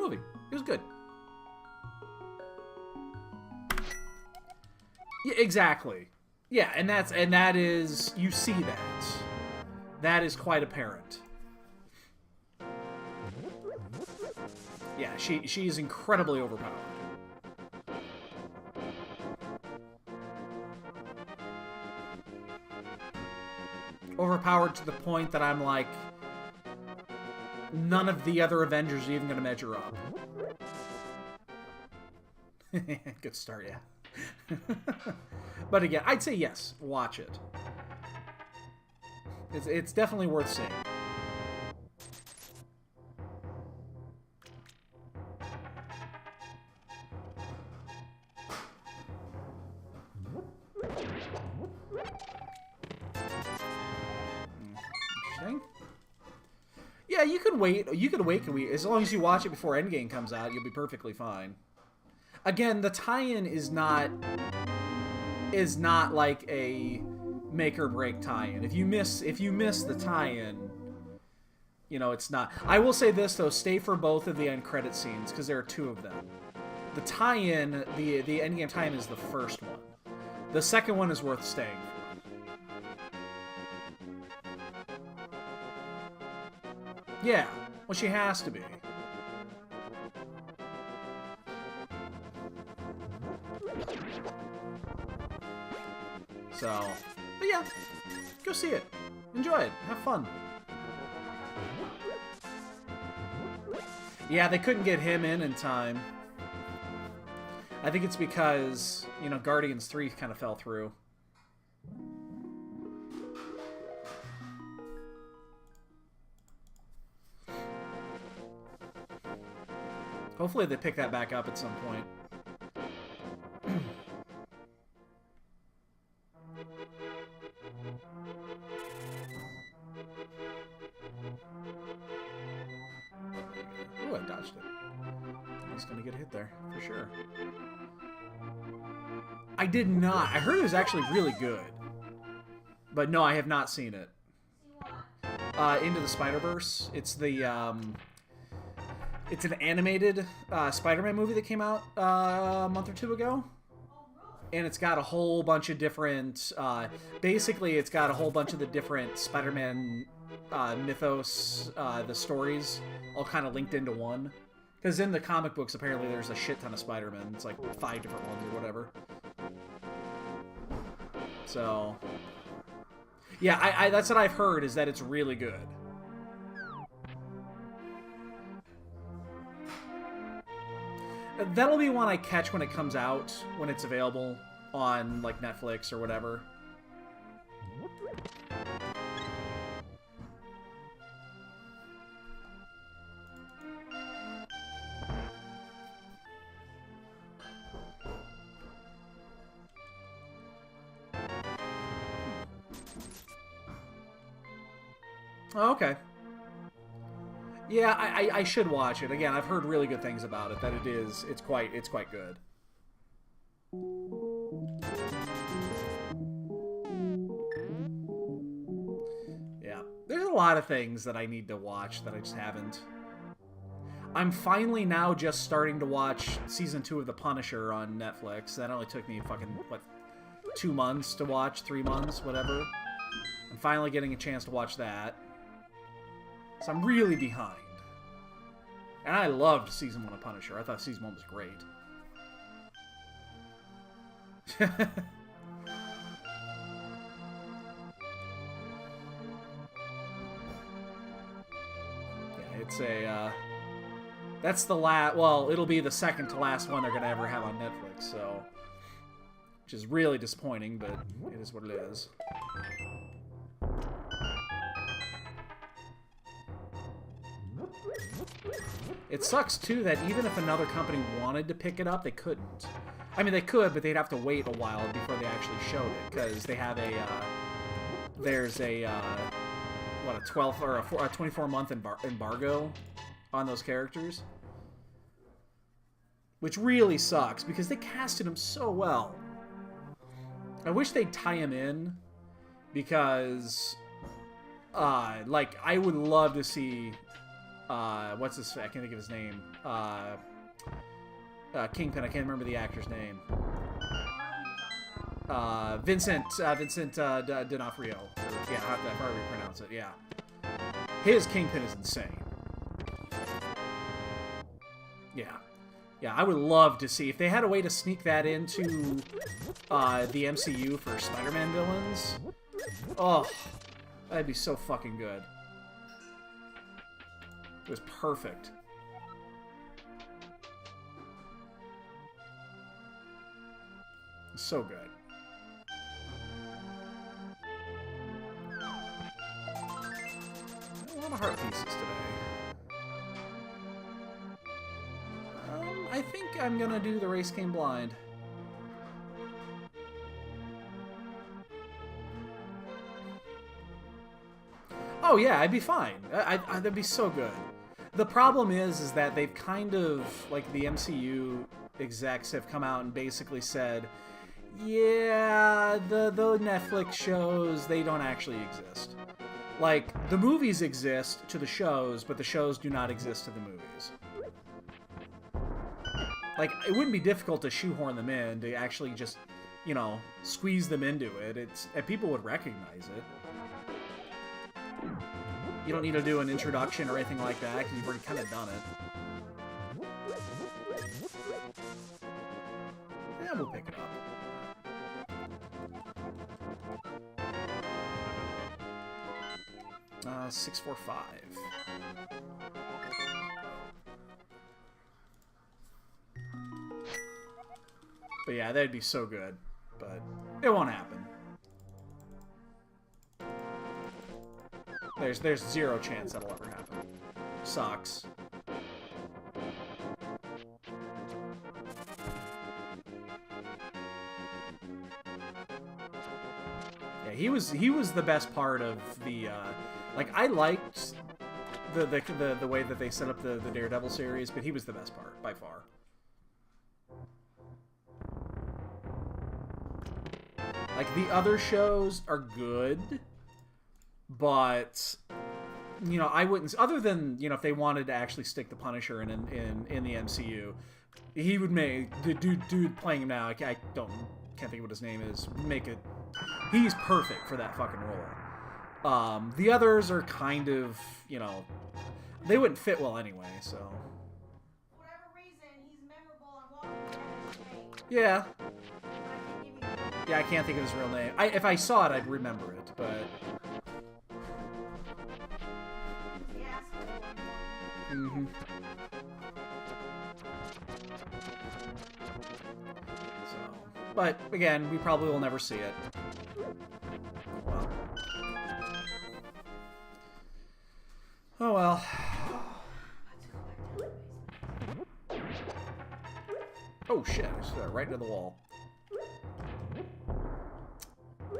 movie. It was good. Yeah, exactly. Yeah, and that is, you see that. That is quite apparent. Yeah, she's incredibly overpowered. Overpowered to the point that I'm like, none of the other Avengers are even going to measure up. Good start, yeah. But again, I'd say yes, watch it. It's definitely worth seeing. Interesting. Yeah, you could wait. You could wait. As long as you watch it before Endgame comes out, you'll be perfectly fine. Again, the tie-in is not like a make or break tie-in. If you miss the tie-in, you know, it's not. I will say this though: stay for both of the end credit scenes because there are 2 of them. The tie-in, the Endgame tie-in is the first one. The second one is worth staying for. Yeah, well, she has to be. So, but yeah, go see it. Enjoy it. Have fun. Yeah, they couldn't get him in time. I think it's because, you know, Guardians 3 kind of fell through. Hopefully they pick that back up at some point. Ooh, I dodged it. He's gonna get hit there, for sure. I did not. I heard it was actually really good. But no, I have not seen it. Into the Spider-Verse. It's the, it's an animated Spider-Man movie that came out a month or 2 ago. And it's got a whole bunch of different... basically, it's got a whole bunch of the different Spider-Man mythos, the stories, all kind of linked into one. Because in the comic books, apparently, there's a shit ton of Spider-Man. It's like 5 different ones or whatever. So... yeah, I that's what I've heard, is that it's really good. That'll be one I catch when it comes out, when it's available on, like, Netflix or whatever. Oh, okay. Yeah, I should watch it. Again, I've heard really good things about it, that it's quite good. Yeah. There's a lot of things that I need to watch that I just haven't. I'm finally now just starting to watch Season 2 of The Punisher on Netflix. That only took me fucking, what, 2 months to watch? 3 months? Whatever. I'm finally getting a chance to watch that. So I'm really behind. And I loved Season 1 of Punisher. I thought Season 1 was great. Yeah, it's a, that's the last, well, it'll be the second to last one they're going to ever have on Netflix, so... which is really disappointing, but it is what it is. It sucks, too, that even if another company wanted to pick it up, they couldn't. I mean, they could, but they'd have to wait a while before they actually showed it, because they have a, there's a, what, a 12 or a 24-month embargo on those characters. Which really sucks, because they casted him so well. I wish they'd tie him in, because, like, I would love to see what's his? I can't think of his name. Kingpin. I can't remember the actor's name. Vincent D'Onofrio. Yeah, however you pronounce it. Yeah, his Kingpin is insane. Yeah. Yeah, I would love to see if they had a way to sneak that into the MCU for Spider-Man villains. Oh, that'd be so fucking good. It was perfect. So good. A lot of heart pieces today. I think I'm gonna do the race game blind. Oh yeah, I'd be fine. That'd be so good. The problem is that they've kind of, like, the MCU execs have come out and basically said, yeah, the Netflix shows, they don't actually exist. Like, the movies exist to the shows, but the shows do not exist to the movies. Like, it wouldn't be difficult to shoehorn them in, to actually just, you know, squeeze them into it. And people would recognize it. You don't need to do an introduction or anything like that, because you've already kind of done it. Yeah, we'll pick it up. 645. But yeah, that'd be so good. But it won't happen. There's zero chance that'll ever happen. Sucks. Yeah, he was the best part of the like, I liked the way that they set up the Daredevil series, but he was the best part by far. Like, the other shows are good, but, you know, I wouldn't... Other than, you know, if they wanted to actually stick the Punisher in the MCU, he would make... The dude playing him now, I can't think of what his name is, make it... He's perfect for that fucking role. The others are kind of, you know... They wouldn't fit well anyway, so... For whatever reason, he's memorable on Walking Dead. Yeah. Yeah, I can't think of his real name. If I saw it, I'd remember it, but... Mm-hmm. So, but, again, we probably will never see it. Well. Oh well. Oh shit, I just got right into the wall. You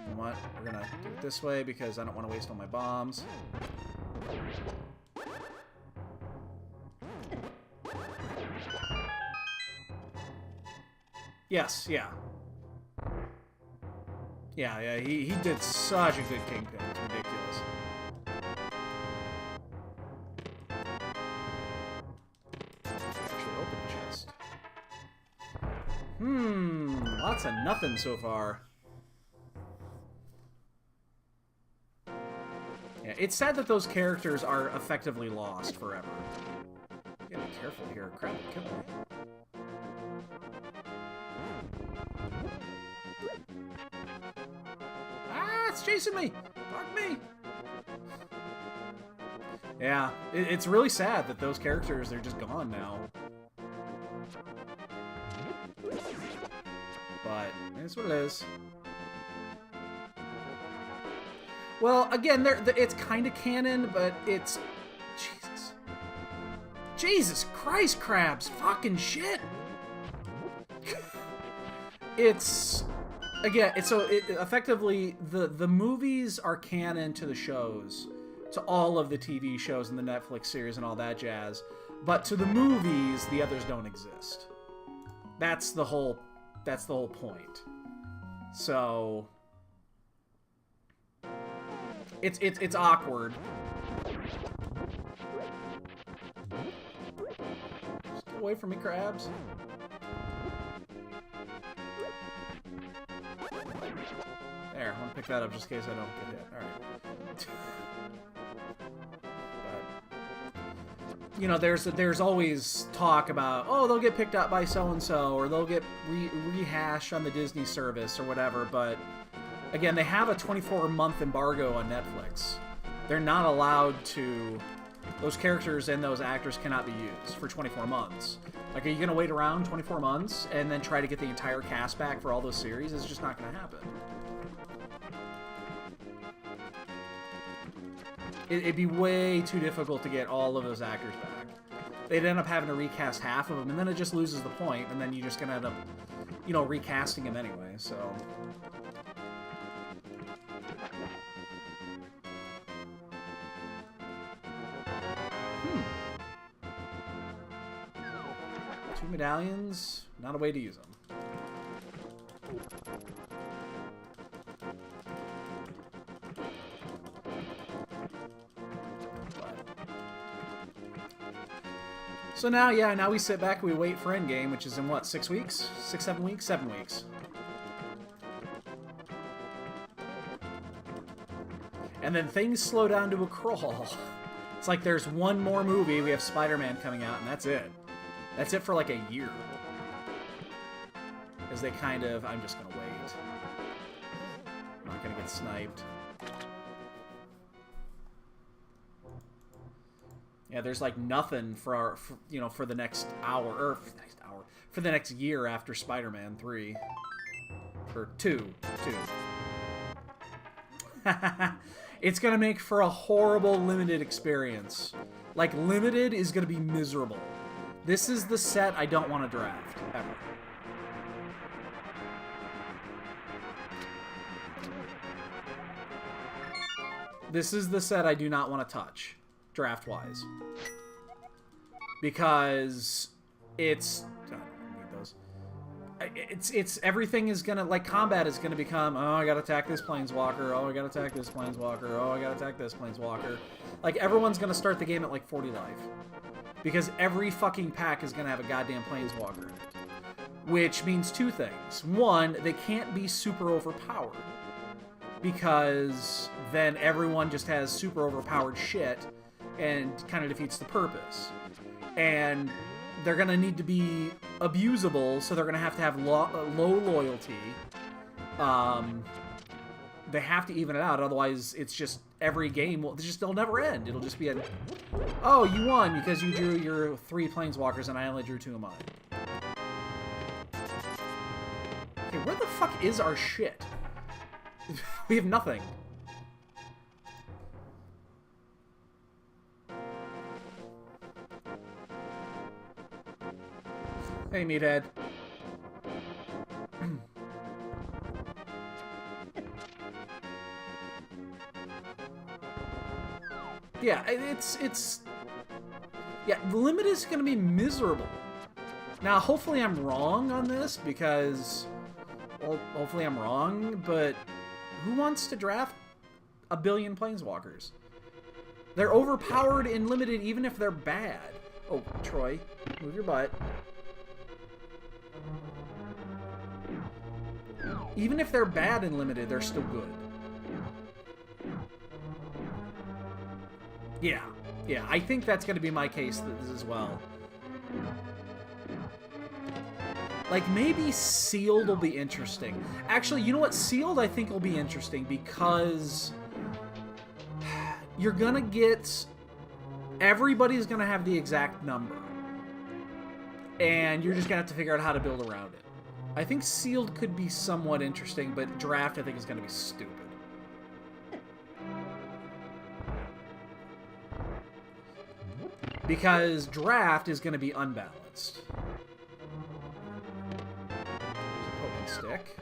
know what? We're gonna do it this way because I don't want to waste all my bombs. Yes, yeah. Yeah, he did such a good Kingpin. It's ridiculous. Actually, open the chest. Lots of nothing so far. Yeah, it's sad that those characters are effectively lost forever. You gotta be careful here. Crap, kill me. Ah, it's chasing me! Fuck me! Yeah, it's really sad that those characters, they're just gone now. But, it's what it is. Well, again, it's kind of canon, but it's... Jesus Christ, crabs! Fucking shit! It's... Again, effectively, the movies are canon to the shows. To all of the TV shows and the Netflix series and all that jazz. But to the movies, the others don't exist. That's the whole point. So... It's awkward. away from me, crabs. There, I want to pick that up just in case I don't get hit. Alright. You know, there's always talk about, oh, they'll get picked up by so-and-so, or they'll get rehashed on the Disney service, or whatever, but, again, they have a 24-month embargo on Netflix. They're not allowed to... Those characters and those actors cannot be used for 24 months. Like, are you going to wait around 24 months and then try to get the entire cast back for all those series? It's just not going to happen. It'd be way too difficult to get all of those actors back. They'd end up having to recast half of them, and then it just loses the point, and then you're just going to end up, you know, recasting them anyway, so... 2 medallions, not a way to use them. So now, yeah, now we sit back and we wait for Endgame, which is in what, 6 weeks? 6, 7 weeks? 7 weeks. And then things slow down to a crawl. It's like there's one more movie, we have Spider-Man coming out, and that's it. That's it for like a year. Because they kind of... I'm just going to wait. I'm not going to get sniped. Yeah, there's like nothing for our, you know, for the next hour, or for the next year after Spider-Man 3. Or 2. It's going to make for a horrible limited experience. Like, limited is going to be miserable. This is the set I don't want to draft, ever. This is the set I do not want to touch, draft-wise. Because it's... I don't need those. It's everything is gonna, like, combat is gonna become, oh, I gotta attack this planeswalker, oh, I gotta attack this planeswalker, oh, I gotta attack this planeswalker. Like, everyone's gonna start the game at, like, 40 life. Because every fucking pack is going to have a goddamn planeswalker in it. Which means two things. One, they can't be super overpowered. Because then everyone just has super overpowered shit and kind of defeats the purpose. And they're going to need to be abusable, so they're going to have low loyalty. They have to even it out, otherwise it's just every game they'll never end. It'll just be a, oh, you won because you drew your 3 planeswalkers and I only drew 2 of mine. Okay, where the fuck is our shit? We have nothing. Hey, meathead. Yeah, yeah, the limit is going to be miserable. Now, hopefully I'm wrong on this, because, well, hopefully I'm wrong, but who wants to draft a billion planeswalkers? They're overpowered in limited even if they're bad. Oh, Troy, move your butt. Even if they're bad in limited, they're still good. Yeah, I think that's going to be my case as well. Like, maybe Sealed will be interesting. Actually, you know what? Sealed, I think, will be interesting because you're going to get... Everybody's going to have the exact number. And you're just going to have to figure out how to build around it. I think Sealed could be somewhat interesting, but Draft, I think, is going to be stupid. Because Draft is going to be unbalanced. Poking stick.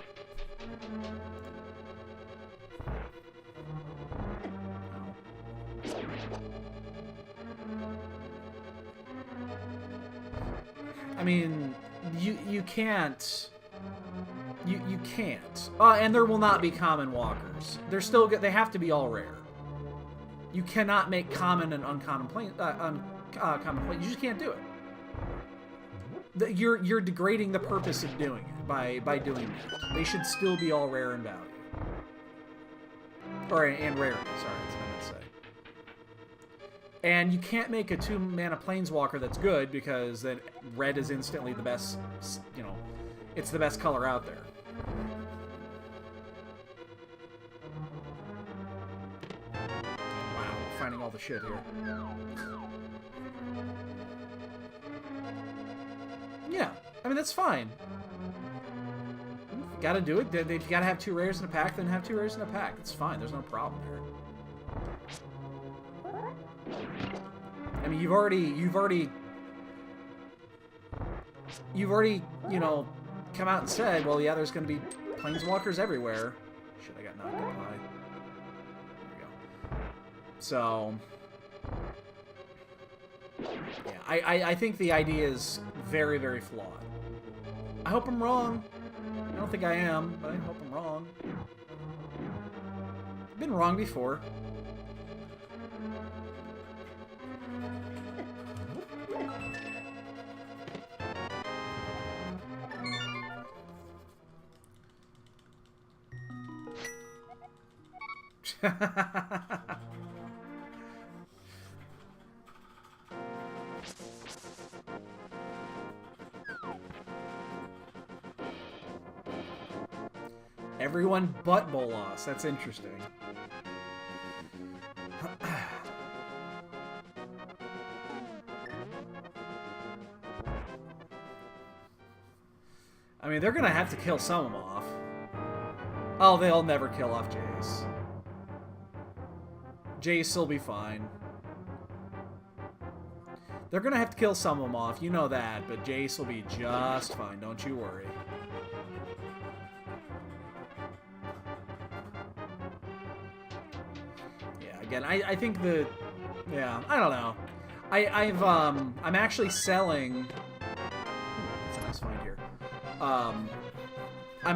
I mean, you can't. You can't. And there will not be common walkers. They're still good. They have to be all rare. You cannot make common and uncommon common plane. You just can't do it. You're degrading the purpose of doing it by doing that. They should still be all rare in value. And rarity, sorry, that's what I meant to say. And you can't make a 2-mana Planeswalker that's good, because then red is instantly the best, you know, it's the best color out there. Wow, we're finding all the shit here. Yeah, I mean, that's fine. If you gotta do it, if you gotta have 2 rares in a pack, then have 2 rares in a pack. It's fine, there's no problem here. I mean, you've already, you know, come out and said, well, yeah, there's gonna be Planeswalkers everywhere. Shit, I got knocked up high. There we go. So... yeah, I think the idea is very, very flawed. I hope I'm wrong. I don't think I am, but I hope I'm wrong. I've been wrong before. Everyone but Bolas. That's interesting. I mean, they're gonna have to kill some of them off. Oh, they'll never kill off Jace. Jace will be fine. They're gonna have to kill some of them off, you know that, but Jace will be just fine, don't you worry. Yeah, again, I think the... yeah, I don't know. I'm actually selling... that's a nice find here. I'm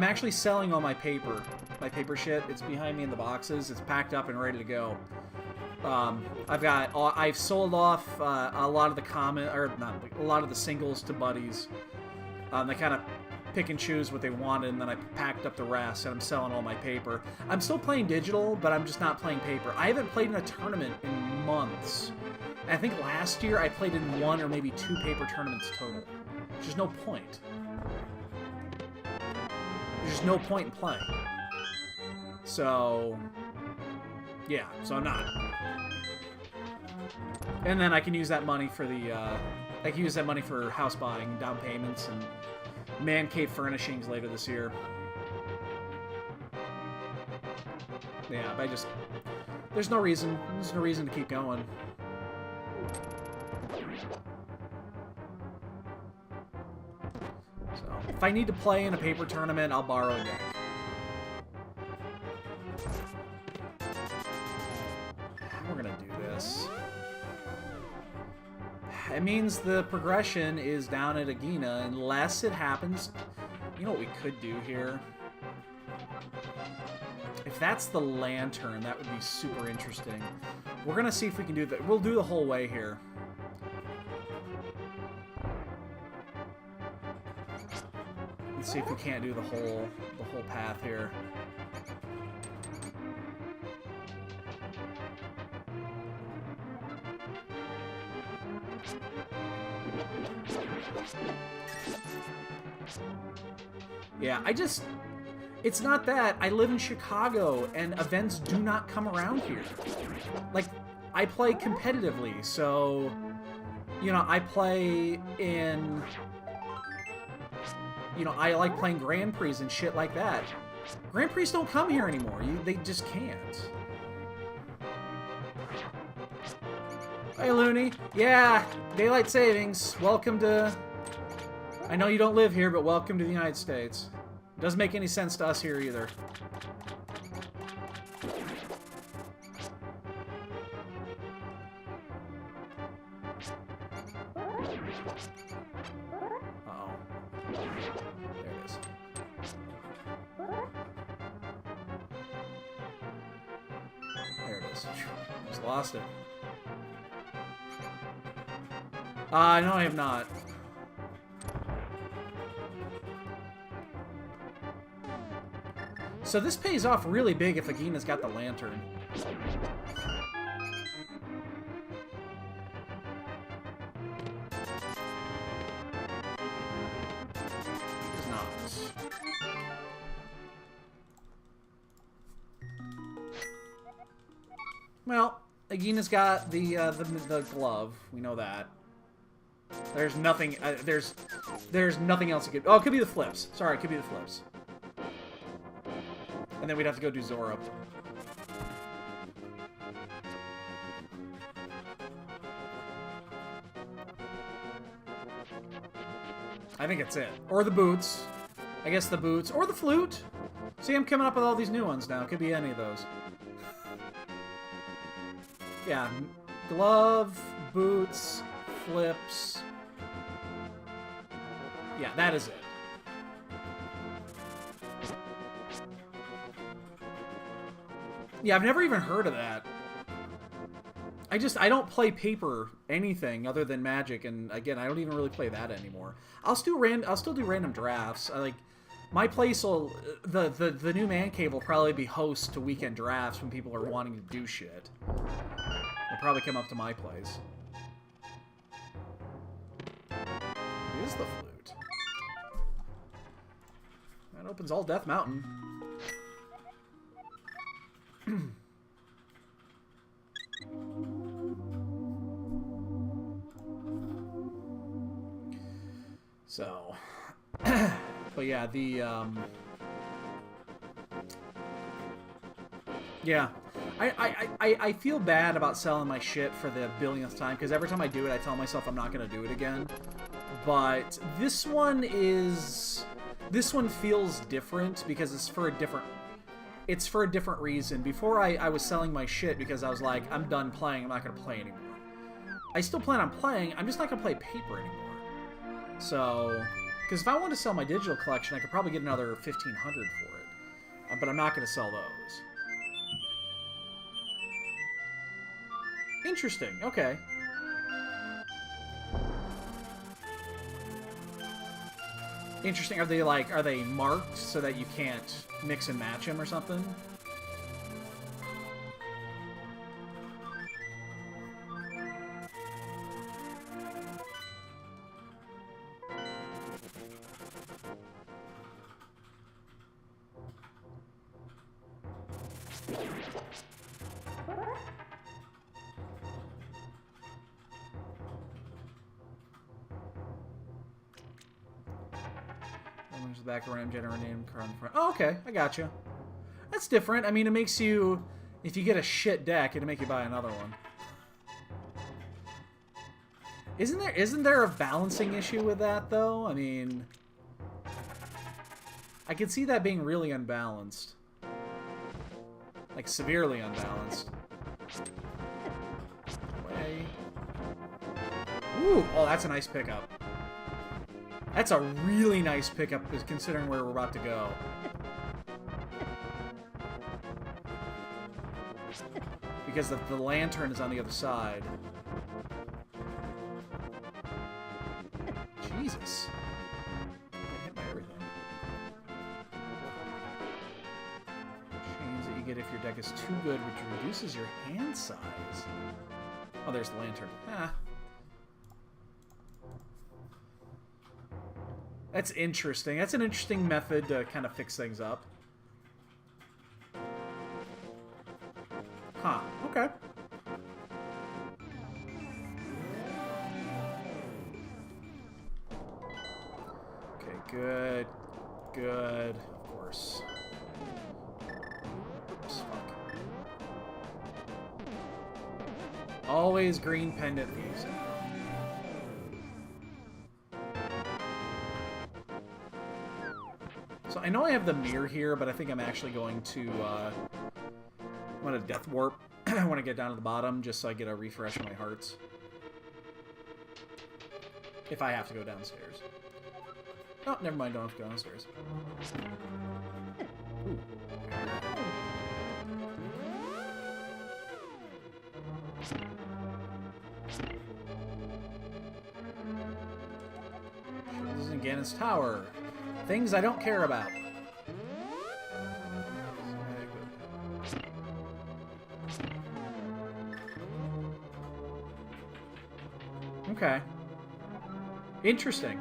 actually selling all my paper shit. It's behind me in the boxes. It's packed up and ready to go. I've sold off a lot of the singles to buddies. They kind of pick and choose what they wanted, and then I packed up the rest, and I'm selling all my paper. I'm still playing digital, but I'm just not playing paper. I haven't played in a tournament in months. And I think last year I played in 1 or maybe 2 paper tournaments total. There's just no point. There's just no point in playing. So, yeah, so I'm not. And then I can use that money for the, I can use that money for house buying, down payments, and man cave furnishings later this year. Yeah, but there's no reason to keep going. So, if I need to play in a paper tournament, I'll borrow a deck. We're gonna do this. It means the progression is down at Agina, unless it happens... You know what we could do here? If that's the Lantern, that would be super interesting. We're gonna see if we can do that. We'll do the whole way here. Let's see if we can't do the whole path here. Yeah, it's not that. I live in Chicago, and events do not come around here. Like, I play competitively, so, you know, I play in, you know, I like playing Grand Prix and shit like that. Grand Prix don't come here anymore. They just can't. Hey, Looney. Yeah, daylight savings. Welcome to... I know you don't live here, but welcome to the United States. It doesn't make any sense to us here either. Uh-oh. There it is. There it is. Just lost it. No, I have not. So this pays off really big if Agina's got the lantern. It's not. Well, Agina's got the glove. We know that. There's nothing. There's nothing else it could. Oh, it could be the flips. Sorry, it could be the flips. And then we'd have to go do Zora. I think it's it. Or the boots. I guess the boots. Or the flute. See, I'm coming up with all these new ones now. It could be any of those. Yeah. Glove, boots, flips. Yeah, that is it. Yeah, I've never even heard of that. I don't play paper anything other than Magic, and again, I don't even really play that anymore. I'll still do random drafts. My place will the new man cave will probably be host to weekend drafts when people are wanting to do shit. They'll probably come up to my place. It is the flute. That opens all Death Mountain. So, but yeah, yeah, I feel bad about selling my shit for the billionth time, because every time I do it, I tell myself I'm not going to do it again. But this one feels different because it's for a different reason. Before I was selling my shit because I was like, I'm done playing, I'm not going to play anymore. I still plan on playing, I'm just not going to play paper anymore. So, because if I want to sell my digital collection, I could probably get another 1,500 for it. But I'm not going to sell those. Interesting, okay. Interesting, are they marked so that you can't mix and match them or something? Back around, generate name card in front. Oh, okay, I gotcha. That's different. I mean, it makes you, if you get a shit deck, it'll make you buy another one. Isn't there a balancing issue with that though? I mean, I could see that being really unbalanced, like severely unbalanced. Way. Ooh, oh, that's a nice pickup. That's a really nice pickup, considering where we're about to go. Because the lantern is on the other side. Jesus. I hit by everything. Change that you get if your deck is too good, which reduces your hand size. Oh, there's the lantern. Ah. That's interesting. That's an interesting method to kind of fix things up. Huh. Okay. Okay, good. Good. Of course. Oops, fuck. Always green pendant music. So I know I have the mirror here, but I think I'm actually going to, I'm going to Death Warp when I get down to the bottom, just so I get a refresh of my hearts. If I have to go downstairs. Oh, never mind, don't have to go downstairs. Ooh. This is in Ganon's Tower. Things I don't care about. Okay. Interesting.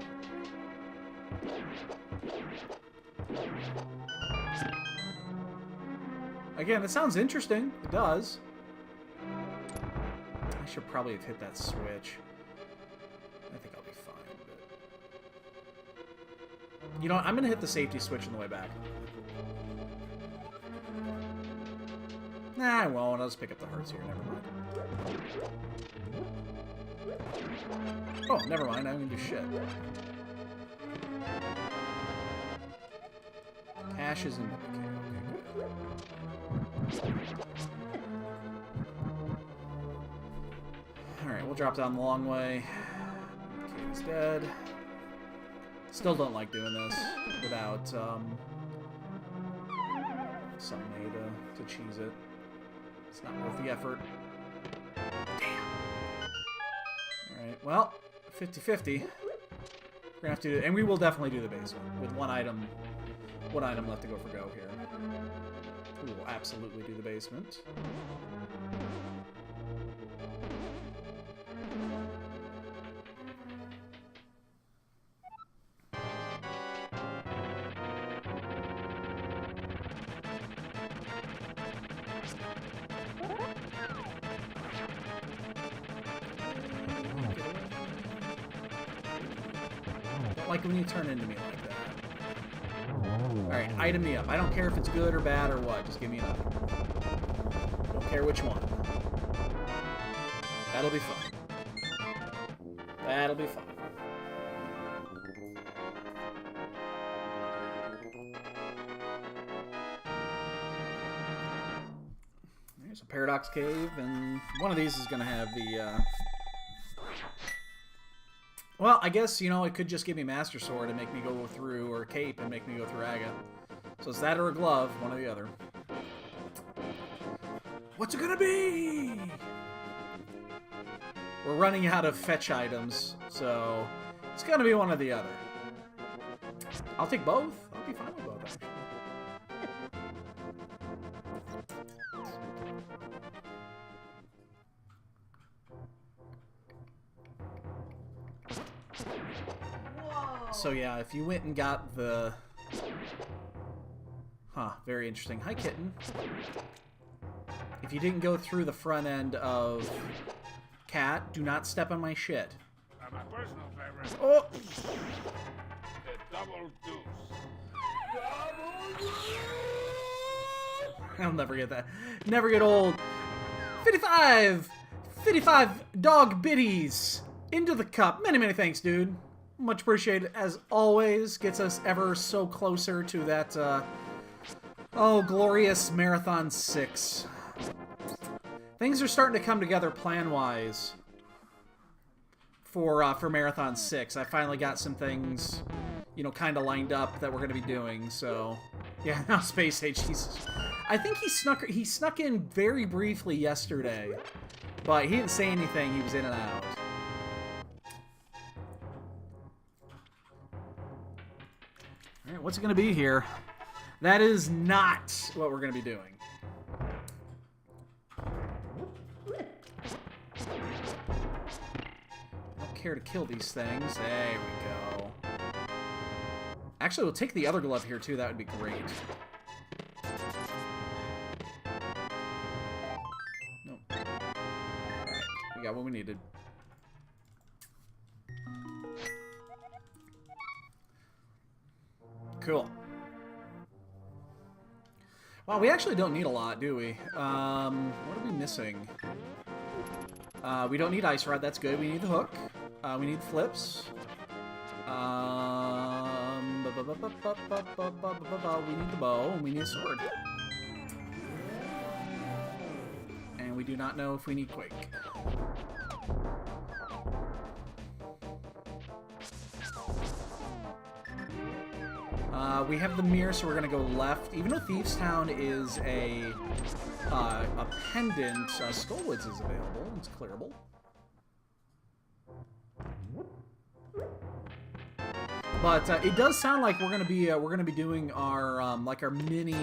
Again, it sounds interesting. It does. I should probably have hit that switch. I think I'll be fine. But... You know what? I'm going to hit the safety switch on the way back. Nah, I won't. I'll just pick up the hearts here. Never mind. Oh, never mind. I'm going to do shit. Cash is in the Alright, we'll drop down the long way. Kate is dead. Still don't like doing this without some way to cheese it. It's not worth the effort. Damn. Alright, well, 50-50. We're gonna have to do it, and we will definitely do the basement with one item left to go for go here. We will absolutely do the basement. Don't like it when you turn into me like that. Alright, item me up. I don't care if it's good or bad or what. Just give me an item. Don't care which one. That'll be fun. That'll be fun. There's a Paradox Cave, and one of these is going to have the... Well, I guess, you know, it could just give me Master Sword and make me go through, or Cape and make me go through Aga. So it's that or a glove, one or the other. What's it gonna be? We're running out of fetch items, so it's gonna be one or the other. I'll take both. I'll be fine with both, actually. So yeah, if you went and got the... Huh, very interesting. Hi, kitten. If you didn't go through the front end of Cat, do not step on my shit. My personal favorite. Oh! The double deuce. I'll never get that. Never get old. 55! 55 dog biddies into the cup. Many, many thanks, dude. Much appreciated, as always. Gets us ever so closer to that, oh, glorious Marathon 6. Things are starting to come together plan-wise for Marathon 6. I finally got some things, you know, kind of lined up that we're going to be doing, so... Yeah, now Space Age, Jesus. I think he snuck in very briefly yesterday, but he didn't say anything. He was in and out. Alright, what's it going to be here? That is not what we're going to be doing. Don't care to kill these things. There we go. Actually, we'll take the other glove here, too. That would be great. Nope. Alright, we got what we needed. Cool. Well, we actually don't need a lot, do we? What are we missing? We don't need Ice Rod, that's good. We need the hook. We need flips. We need the bow, and we need a sword. And we do not know if we need Quake. We have the mirror, so we're gonna go left. Even though Thieves Town is a pendant, Skullwoods is available. It's clearable. But it does sound like we're gonna be doing our like our mini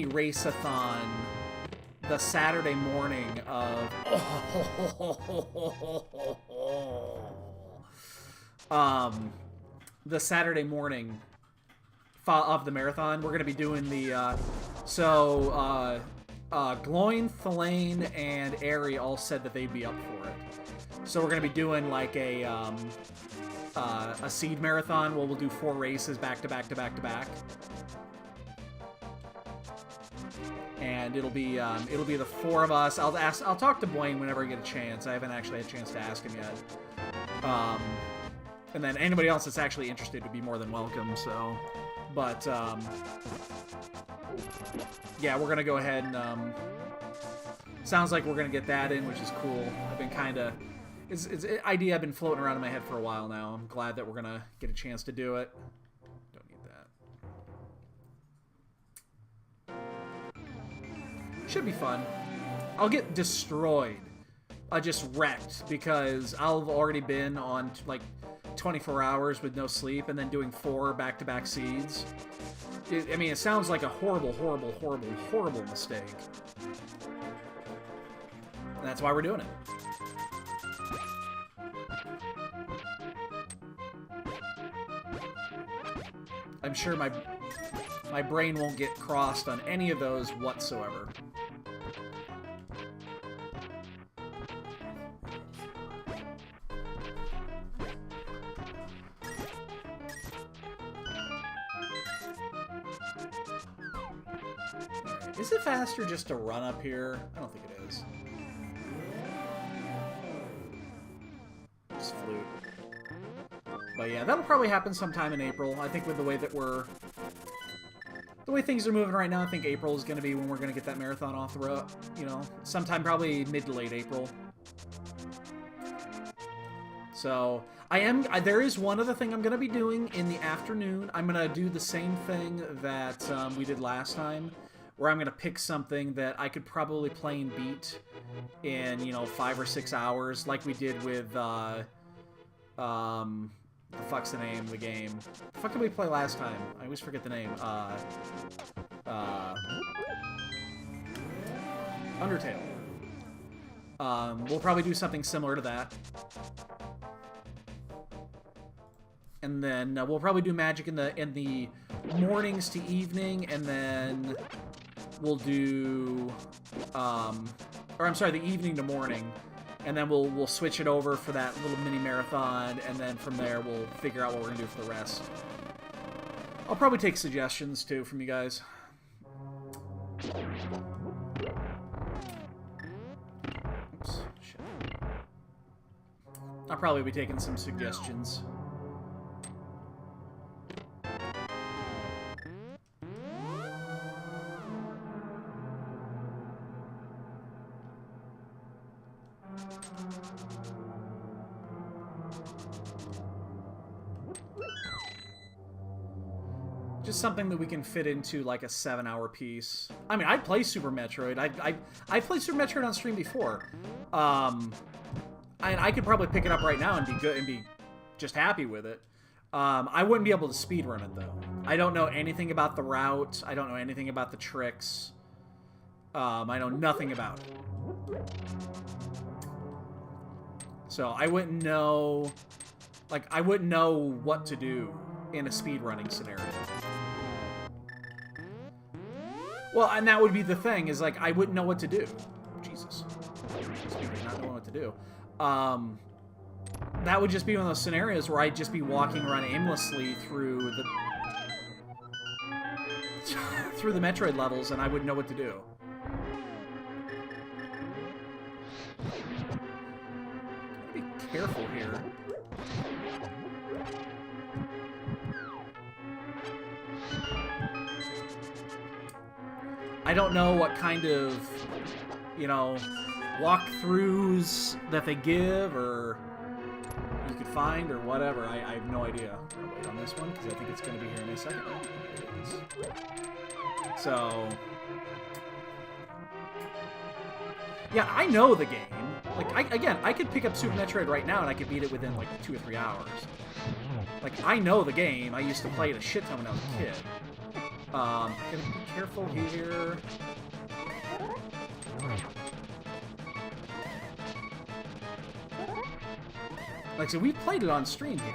race-a-thon the Saturday morning of. the Saturday morning of the marathon, we're going to be doing the, Gloin, Thelaine, and Aerie all said that they'd be up for it. So we're going to be doing like a seed marathon where we'll do 4 races back to back to back to back. And it'll be the 4 of us. I'll talk to Blaine whenever I get a chance. I haven't actually had a chance to ask him yet. And then anybody else that's actually interested would be more than welcome. So, but yeah, we're gonna go ahead and sounds like we're gonna get that in, which is cool. I've been kind of it's an idea I've been floating around in my head for a while now. I'm glad that we're gonna get a chance to do it. Don't need that. Should be fun. I'll get destroyed. Just wrecked because I'll have already been on like 24 hours with no sleep and then doing 4 back-to-back seeds. I mean, it sounds like a horrible, horrible, horrible, horrible mistake. And that's why we're doing it. I'm sure my brain won't get crossed on any of those whatsoever. Is it faster just to run up here? I don't think it is. Just flute. But yeah, that'll probably happen sometime in April. I think with the way that the way things are moving right now, I think April is going to be when we're going to get that marathon off the road. You know, sometime probably mid to late April. So there is one other thing I'm going to be doing in the afternoon. I'm going to do the same thing that we did last time, where I'm going to pick something that I could probably play and beat in, 5 or 6 hours, like we did with, the fuck's the name of the game? The fuck did we play last time? I always forget the name. Undertale. We'll probably do something similar to that. And then we'll probably do Magic in the mornings to evening, and then we'll do, the evening to morning, and then we'll switch it over for that little mini marathon, and then from there we'll figure out what we're gonna do for the rest. I'll probably take suggestions too from you guys. Oops, shit. I'll probably be taking some suggestions. Just something that we can fit into like a 7-hour piece. I mean, I'd play Super Metroid. I played Super Metroid on stream before. I could probably pick it up right now and be good and be just happy with it. I wouldn't be able to speedrun it though. I don't know anything about the route. I don't know anything about the tricks. I know nothing about it. So I wouldn't know, I wouldn't know what to do in a speedrunning scenario. Well, and that would be the thing, is I wouldn't know what to do. Jesus. Speaking of not knowing what to do. That would just be one of those scenarios where I'd just be walking around aimlessly through the Metroid levels, and I wouldn't know what to do. Be careful here. I don't know what kind of, walkthroughs that they give or you could find or whatever. I have no idea. I'm gonna wait on this one because I think it's going to be here in a second. So, yeah, I know the game. I could pick up Super Metroid right now and I could beat it within 2 or 3 hours. I know the game. I used to play it a shit ton when I was a kid. Gotta be careful here. Like, so we played it on stream here.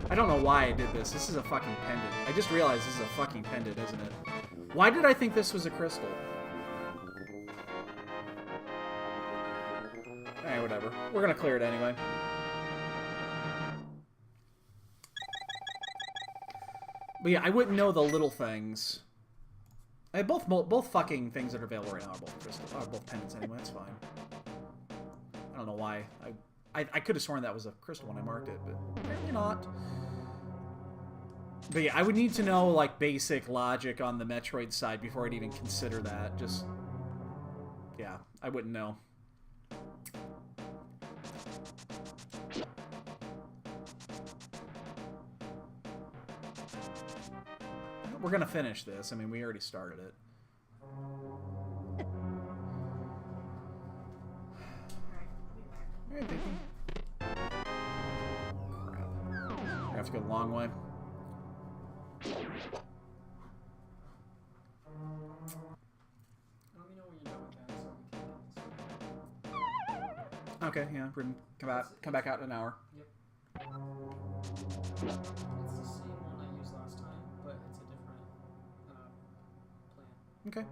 I don't know why I did this. This is a fucking pendant. I just realized this is a fucking pendant, isn't it? Why did I think this was a crystal? Alright, whatever. We're gonna clear it anyway. But yeah, I wouldn't know the little things. Both fucking things that are available right now are both crystal, both pendants anyway. That's fine. I don't know why. I could have sworn that was a crystal when I marked it, but apparently not. But yeah, I would need to know like basic logic on the Metroid side before I'd even consider that. Just yeah, I wouldn't know. We're gonna finish this. I mean, we already started it. Alright, thank you. Crap. I have to go the long way. Let me know when you're done with that so we can get this. Okay, yeah, we're gonna come back out in an hour. Yep. It's the same one I used last time, but it's a different plan. Okay.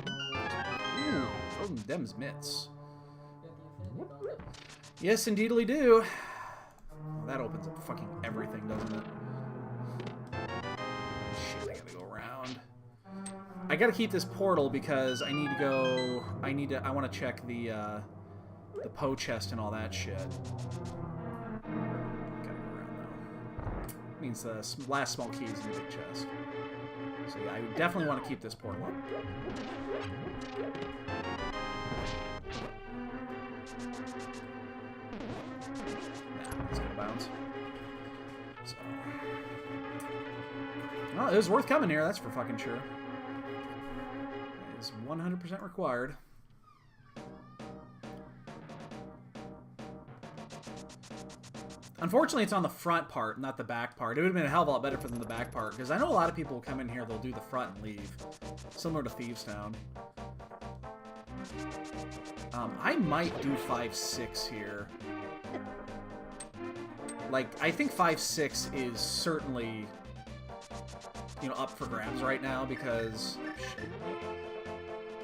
Ooh, oh, them's mitts. Yeah, the Infinity Gauntlet. Yes, indeedly do. Oh, that opens up fucking everything, doesn't it? Shit, I gotta go around. I gotta keep this portal because I need to go. I want to check the Poe chest and all that shit. Gotta go around though. Means the last small key is in the big chest. So yeah, I definitely want to keep this portal up. Nah, it's gonna bounce. So. Well, it was worth coming here, that's for fucking sure. It is 100% required. Unfortunately, it's on the front part, not the back part. It would have been a hell of a lot better for them the back part, because I know a lot of people will come in here, they'll do the front and leave. Similar to Thieves Town. I might do 5-6 here. Like, I think 5-6 is certainly, you know, up for grabs right now, because... Shit.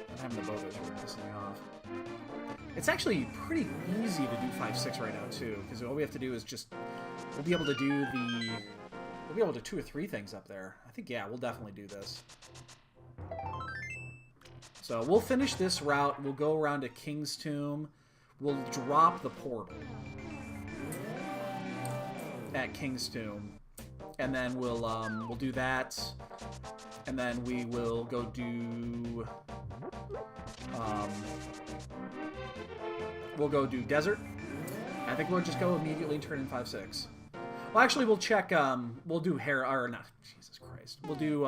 Not having the boat is really pissing me off. It's actually pretty easy to do 5-6 right now, too, because all we have to do is just... We'll be able to do the... We'll be able to 2 or 3 things up there. I think, yeah, we'll definitely do this. So, we'll finish this route. We'll go around to King's Tomb. We'll drop the portal at King's Tomb. And then we'll do that. And then we will go do... we'll go do Desert. I think we'll just go immediately and turn in 5-6. Well, actually, we'll check, we'll do or not, Jesus Christ. We'll do,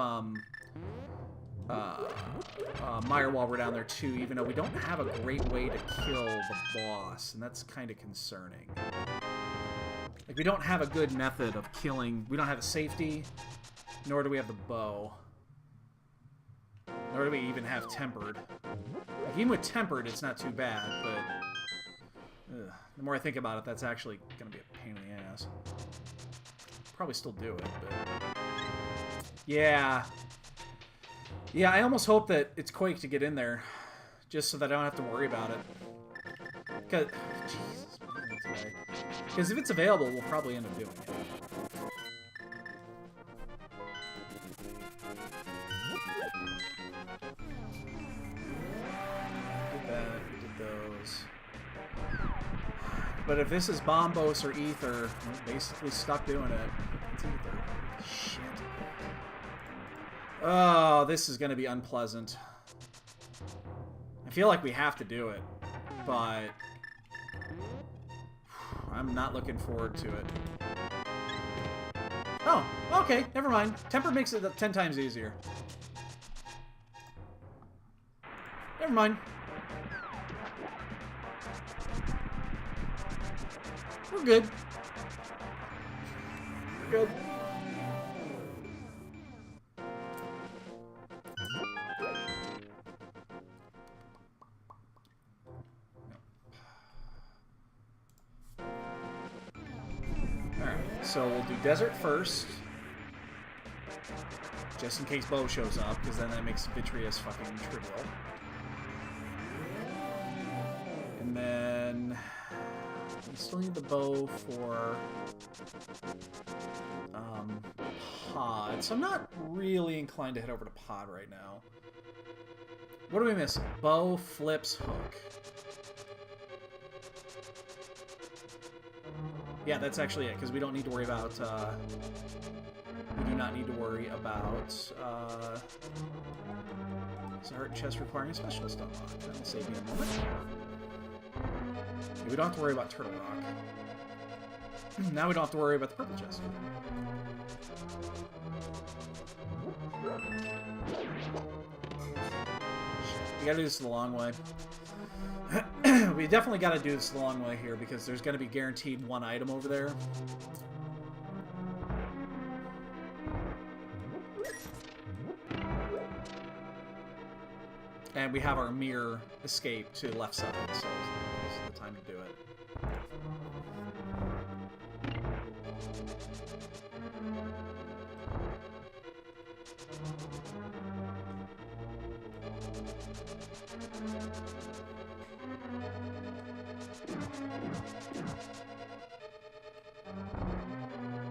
Meyer while we're down there, too, even though we don't have a great way to kill the boss, and that's kind of concerning. Like, we don't have a good method of killing, we don't have a safety, nor do we have the bow. Nor do we even have Tempered. Like, even with Tempered, it's not too bad, but... Ugh, the more I think about it, that's actually going to be a pain in the ass. Probably still do it, but... Yeah. Yeah, I almost hope that it's Quake to get in there. Just so that I don't have to worry about it. Because... Jesus, man, because if it's available, we'll probably end up doing it. But if this is Bombos or Ether, we're basically stuck doing it. It's Ether. Shit. Oh, this is going to be unpleasant. I feel like we have to do it, but I'm not looking forward to it. Oh, okay, never mind. Temper makes it 10 times easier. Never mind. We're good. We're good. So we'll do desert first. Just in case Bo shows up, because then that makes Vitreous fucking trivial. And then we still need the bow for pod. So I'm not really inclined to head over to pod right now. What are we missing? Bow, flips, hook. Yeah, that's actually it, because we don't need to worry about, we do not need to worry about, heart chest requiring a specialist unlock. That'll save me a moment. Yeah, we don't have to worry about Turtle Rock. Now we don't have to worry about the purple chest. We gotta do this the long way. We definitely gotta do this the long way here because there's gonna be guaranteed one item over there. And we have our mirror escape to the left side, so this is the time to do it.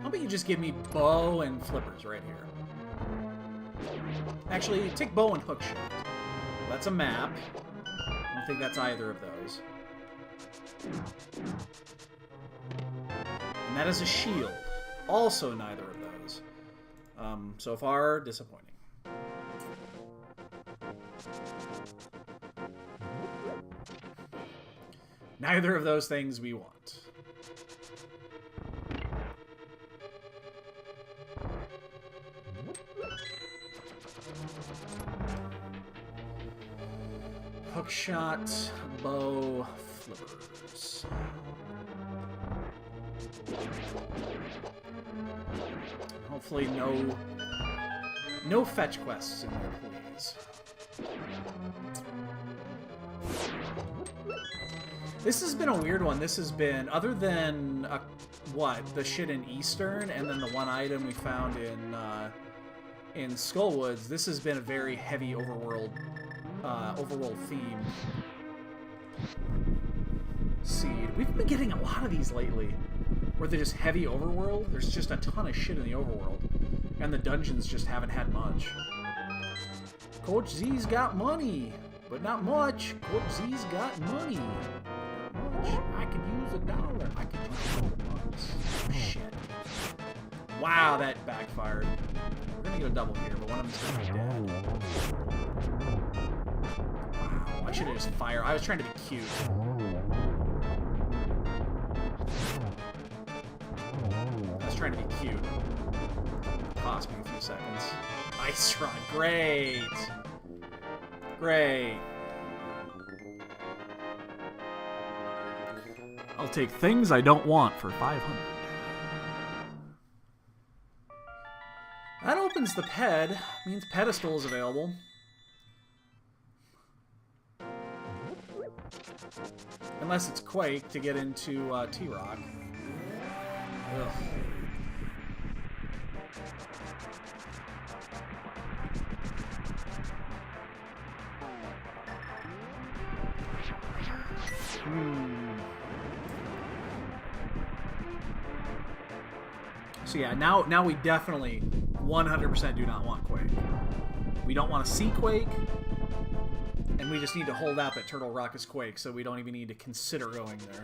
How about you just give me bow and flippers right here? Actually, take bow and hook shot. That's a map. I don't think that's either of those. And that is a shield. Also neither of those. So far, disappointing. Neither of those things we want. Hookshot, bow, flippers. Hopefully no fetch quests in there, please. This has been a weird one. This has been, other than, the shit in Eastern, and then the one item we found in Skullwoods, this has been a very heavy overworld theme seed. We've been getting a lot of these lately, where they're just heavy overworld. There's just a ton of shit in the overworld, and the dungeons just haven't had much. Coach Z's got money, but not much. Coach Z's got money. Not much. I could use $1. I could use $1. Oh, shit. Wow, that backfired. We're gonna get a double here, but one of them's gonna be dead. Wow, I should have just fired. I was trying to be cute. I was trying to be cute. Cost me a few seconds. Ice rod. Great. Great. I'll take things I don't want for 500. That opens the ped. Means pedestal is available. Unless it's Quake to get into T-Rock. Ugh. So yeah, now we definitely 100% do not want Quake. We don't want to see Quake, and we just need to hold out that Turtle Rock is Quake, so we don't even need to consider going there.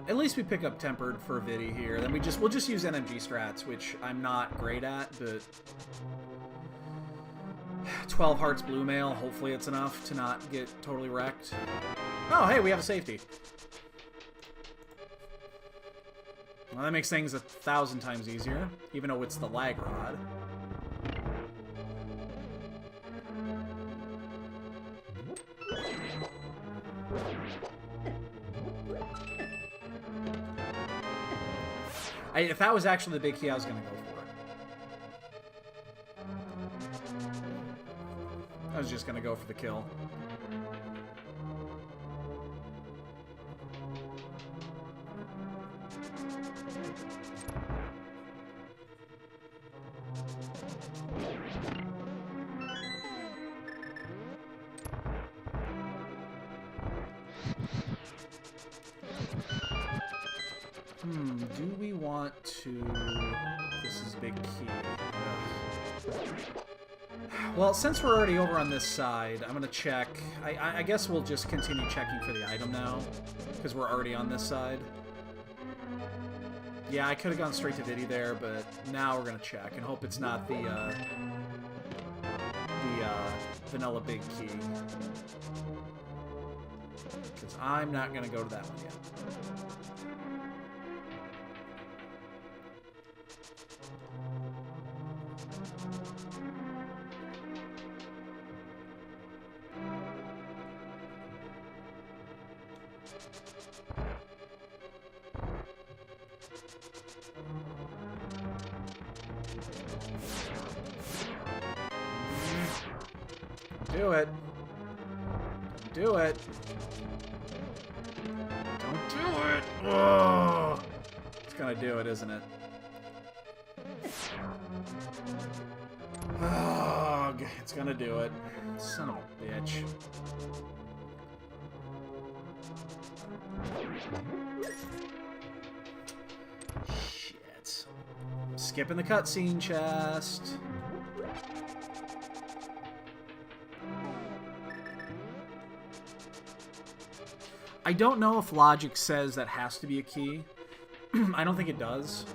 At least we pick up Tempered for Vidi here. Then we'll just use NMG strats, which I'm not great at, but 12 hearts blue mail, hopefully it's enough to not get totally wrecked. Oh, hey, we have a safety. Well, that makes things 1,000 times easier, even though it's the lag rod. If that was actually the big key, I was going to go for it. I was just going to go for the kill. Do we want to... This is big key. Ugh. Well, since we're already over on this side, I'm going to check... I guess we'll just continue checking for the item now, because we're already on this side. Yeah, I could have gone straight to Viddy there, but now we're going to check and hope it's not the vanilla big key. Because I'm not going to go to that one yet. Do it. Do it. Don't do it. Oh, it's gonna do it, isn't it? Oh, it's gonna do it. Son of a bitch. Shit. Skipping the cutscene chest. I don't know if logic says that has to be a key. I don't think it does.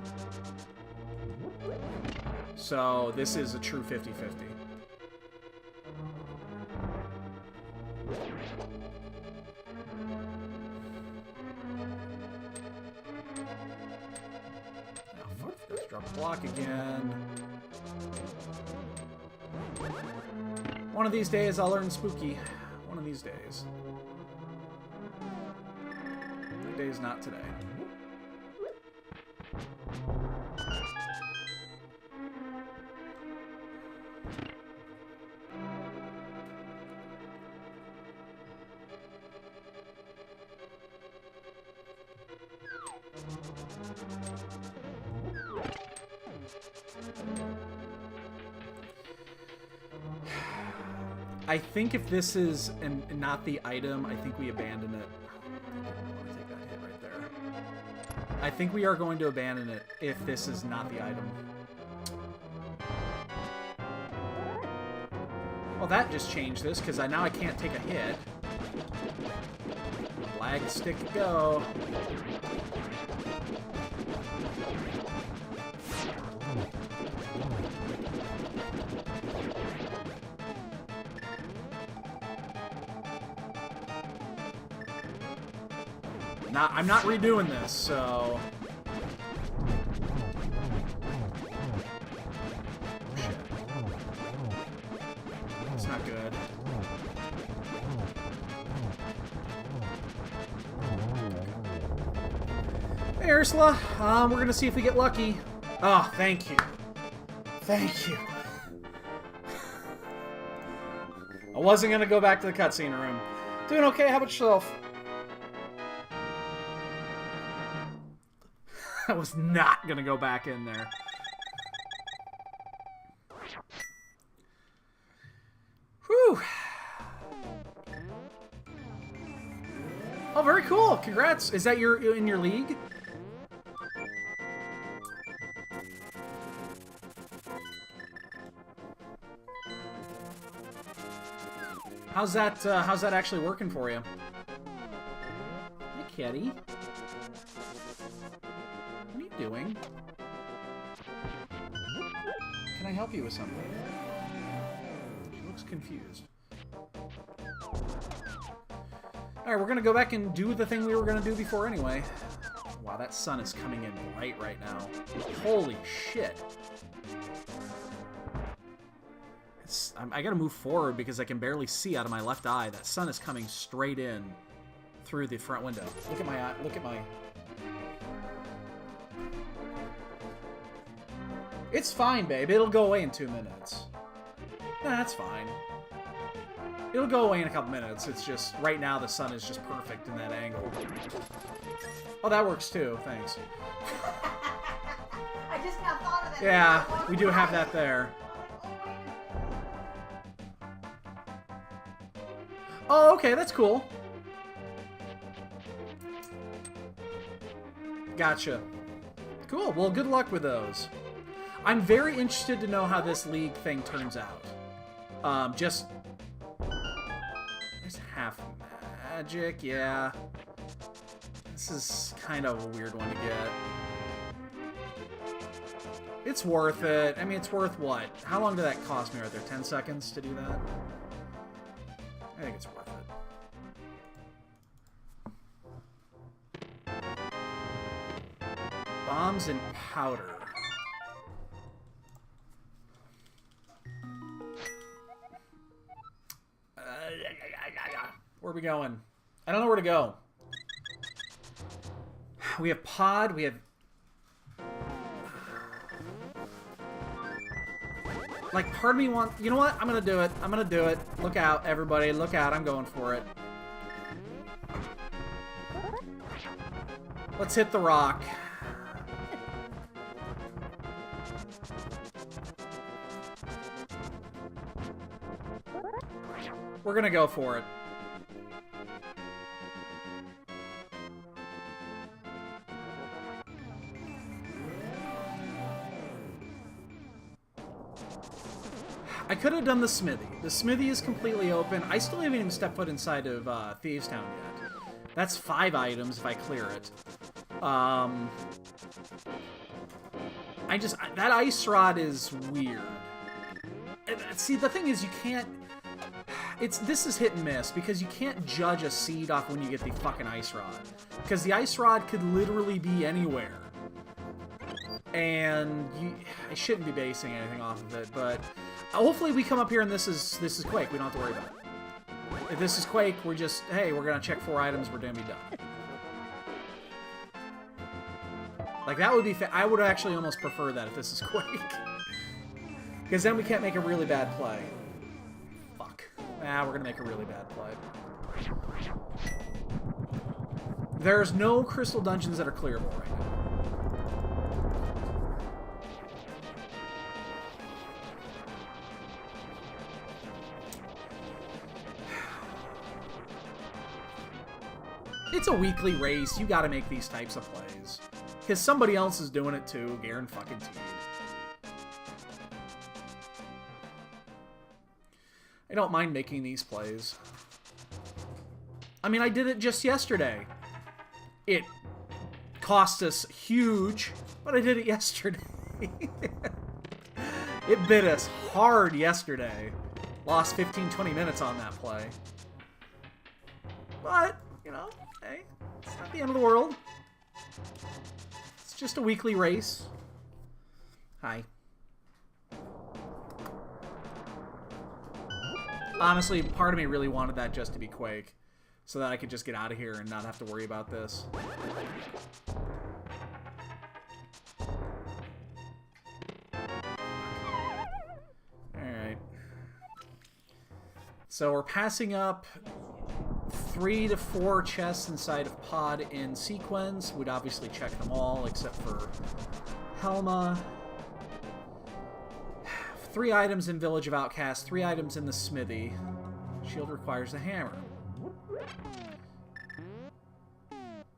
So this is a true 50-50. Oh, fuck, let's drop a block again. One of these days I'll learn spooky. One of these days. Is not today. I think if this is not the item, I think we abandon it. I think we are going to abandon it if this is not the item. Well, that just changed this, because now I can't take a hit. Flag stick go. I'm not redoing this, so... Shit. It's not good. Hey, Ursula. We're gonna see if we get lucky. Oh, thank you. Thank you. I wasn't gonna go back to the cutscene room. Doing okay, how about yourself? I was not gonna go back in there. Whew. Oh, very cool. Congrats. Is that in your league? How's that actually working for you? Hey, kitty. Doing? Can I help you with something? She looks confused. Alright, we're gonna go back and do the thing we were gonna do before anyway. Wow, that sun is coming in bright right now. Holy shit. I gotta move forward because I can barely see out of my left eye. That sun is coming straight in through the front window. Look at my eye. Look at my... It's fine, babe. It'll go away in 2 minutes. Nah, that's fine. It'll go away in a couple minutes. It's just, right now the sun is just perfect in that angle. Oh, that works too. Thanks. I just now thought of that. Yeah, we do have that there. Oh, okay, that's cool. Gotcha. Cool, well, good luck with those. I'm very interested to know how this league thing turns out. There's half magic, yeah. This is kind of a weird one to get. It's worth it. I mean, it's worth what? How long did that cost me right there? 10 seconds to do that? I think it's worth it. Bombs and powder. Where are we going? I don't know where to go. We have pod, we have... Like, part of me wants... You know what? I'm gonna do it. I'm gonna do it. Look out, everybody. Look out. I'm going for it. Let's hit the rock. We're gonna go for it. I could have done the smithy. The smithy is completely open. I still haven't even stepped foot inside of Thieves Town yet. That's 5 items if I clear it. That ice rod is weird. See, the thing is, you can't... This is hit and miss, because you can't judge a seed off when you get the fucking ice rod. Because the ice rod could literally be anywhere. And I shouldn't be basing anything off of it, but... Hopefully we come up here and this is Quake. We don't have to worry about it. If this is Quake, we're just, hey, we're gonna check 4 items, we're gonna be done. Like, that would be I would actually almost prefer that if this is Quake. Because then we can't make a really bad play. Fuck. Nah, we're gonna make a really bad play. There's no crystal dungeons that are clearable right now. It's a weekly race. You gotta make these types of plays. Because somebody else is doing it too. Garen fucking Teed. I don't mind making these plays. I mean, I did it just yesterday. It cost us huge, but I did it yesterday. It bit us hard yesterday. Lost 15-20 minutes on that play. But, you know... Hey, it's not the end of the world. It's just a weekly race. Hi. Honestly, part of me really wanted that just to be Quake. So that I could just get out of here and not have to worry about this. Alright. So we're passing up 3 to 4 chests inside of pod in sequence. We'd obviously check them all except for Helma. 3 items in Village of Outcasts, 3 items in the Smithy. Shield requires a hammer.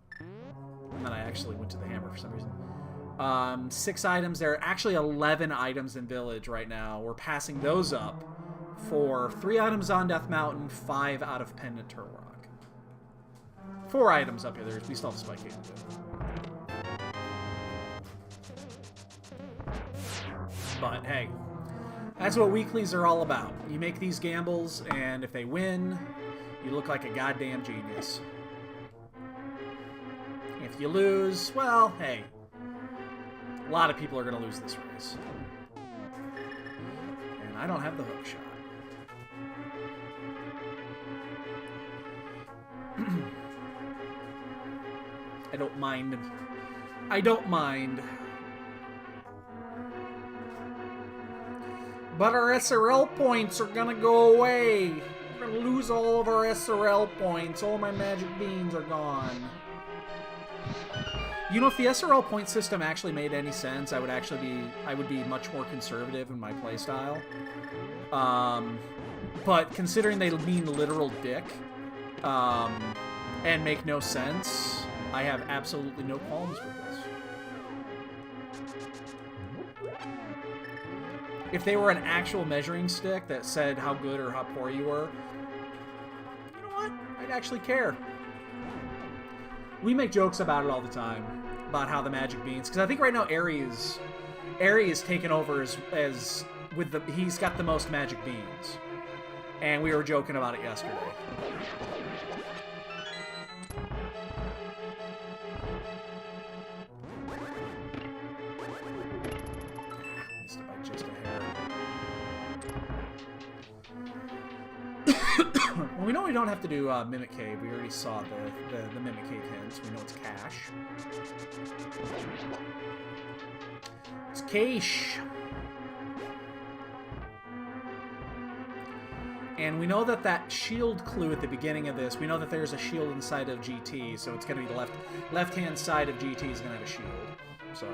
And then I actually went to the hammer for some reason. 6 items. There are actually 11 items in Village right now. We're passing those up for 3 items on Death Mountain, 5 out of Pendant Turtle Rock. 4 items up here. We still have Spike Gate to do. But hey, that's what weeklies are all about. You make these gambles, and if they win, you look like a goddamn genius. You have If you lose, well, hey. A lot of people are going to lose this race. And I don't have the hook shot. I don't mind. I don't mind. But our SRL points are gonna go away. We're gonna lose all of our SRL points. All my magic beans are gone. You know, if the SRL point system actually made any sense, I would be much more conservative in my playstyle. But considering they mean literal dick, and make no sense, I have absolutely no qualms with this. If they were an actual measuring stick that said how good or how poor you were, you know what? I'd actually care. We make jokes about it all the time, about how the magic beans, because I think right now Ari is taken over as with the, he's got the most magic beans, and we were joking about it yesterday. Missed it by just a hair. Well, we know we don't have to do Mimic Cave. We already saw the Mimic Cave hints. We know it's cash. It's cash. And we know that shield clue at the beginning of this, we know that there's a shield inside of GT, so it's going to be the left-hand side of GT is going to have a shield. So...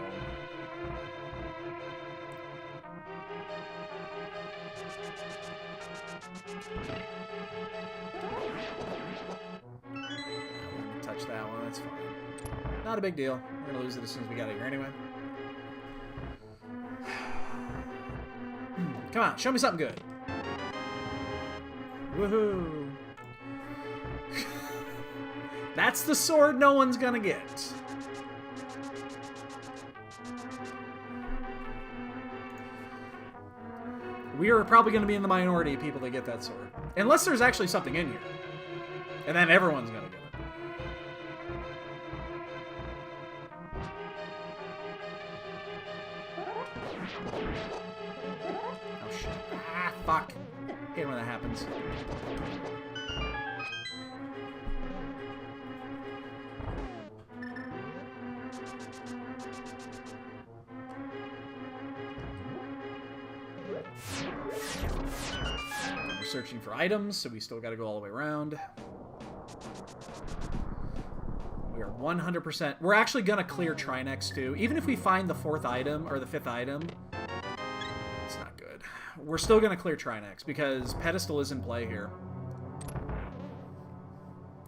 touch that one, that's fine. Not a big deal. We're going to lose it as soon as we get out of here anyway. Come on, show me something good. Woohoo! That's the sword no one's gonna get. We are probably gonna be in the minority of people that get that sword. Unless there's actually something in here. And then everyone's gonna get it. Oh shit. Ah, fuck. Hate when that happens. We're searching for items, so we still gotta go all the way around. We are 100%... We're actually gonna clear Trinex too. Even if we find the 4th item, or the 5th item, it's not good. We're still going to clear Trinex, because Pedestal is in play here.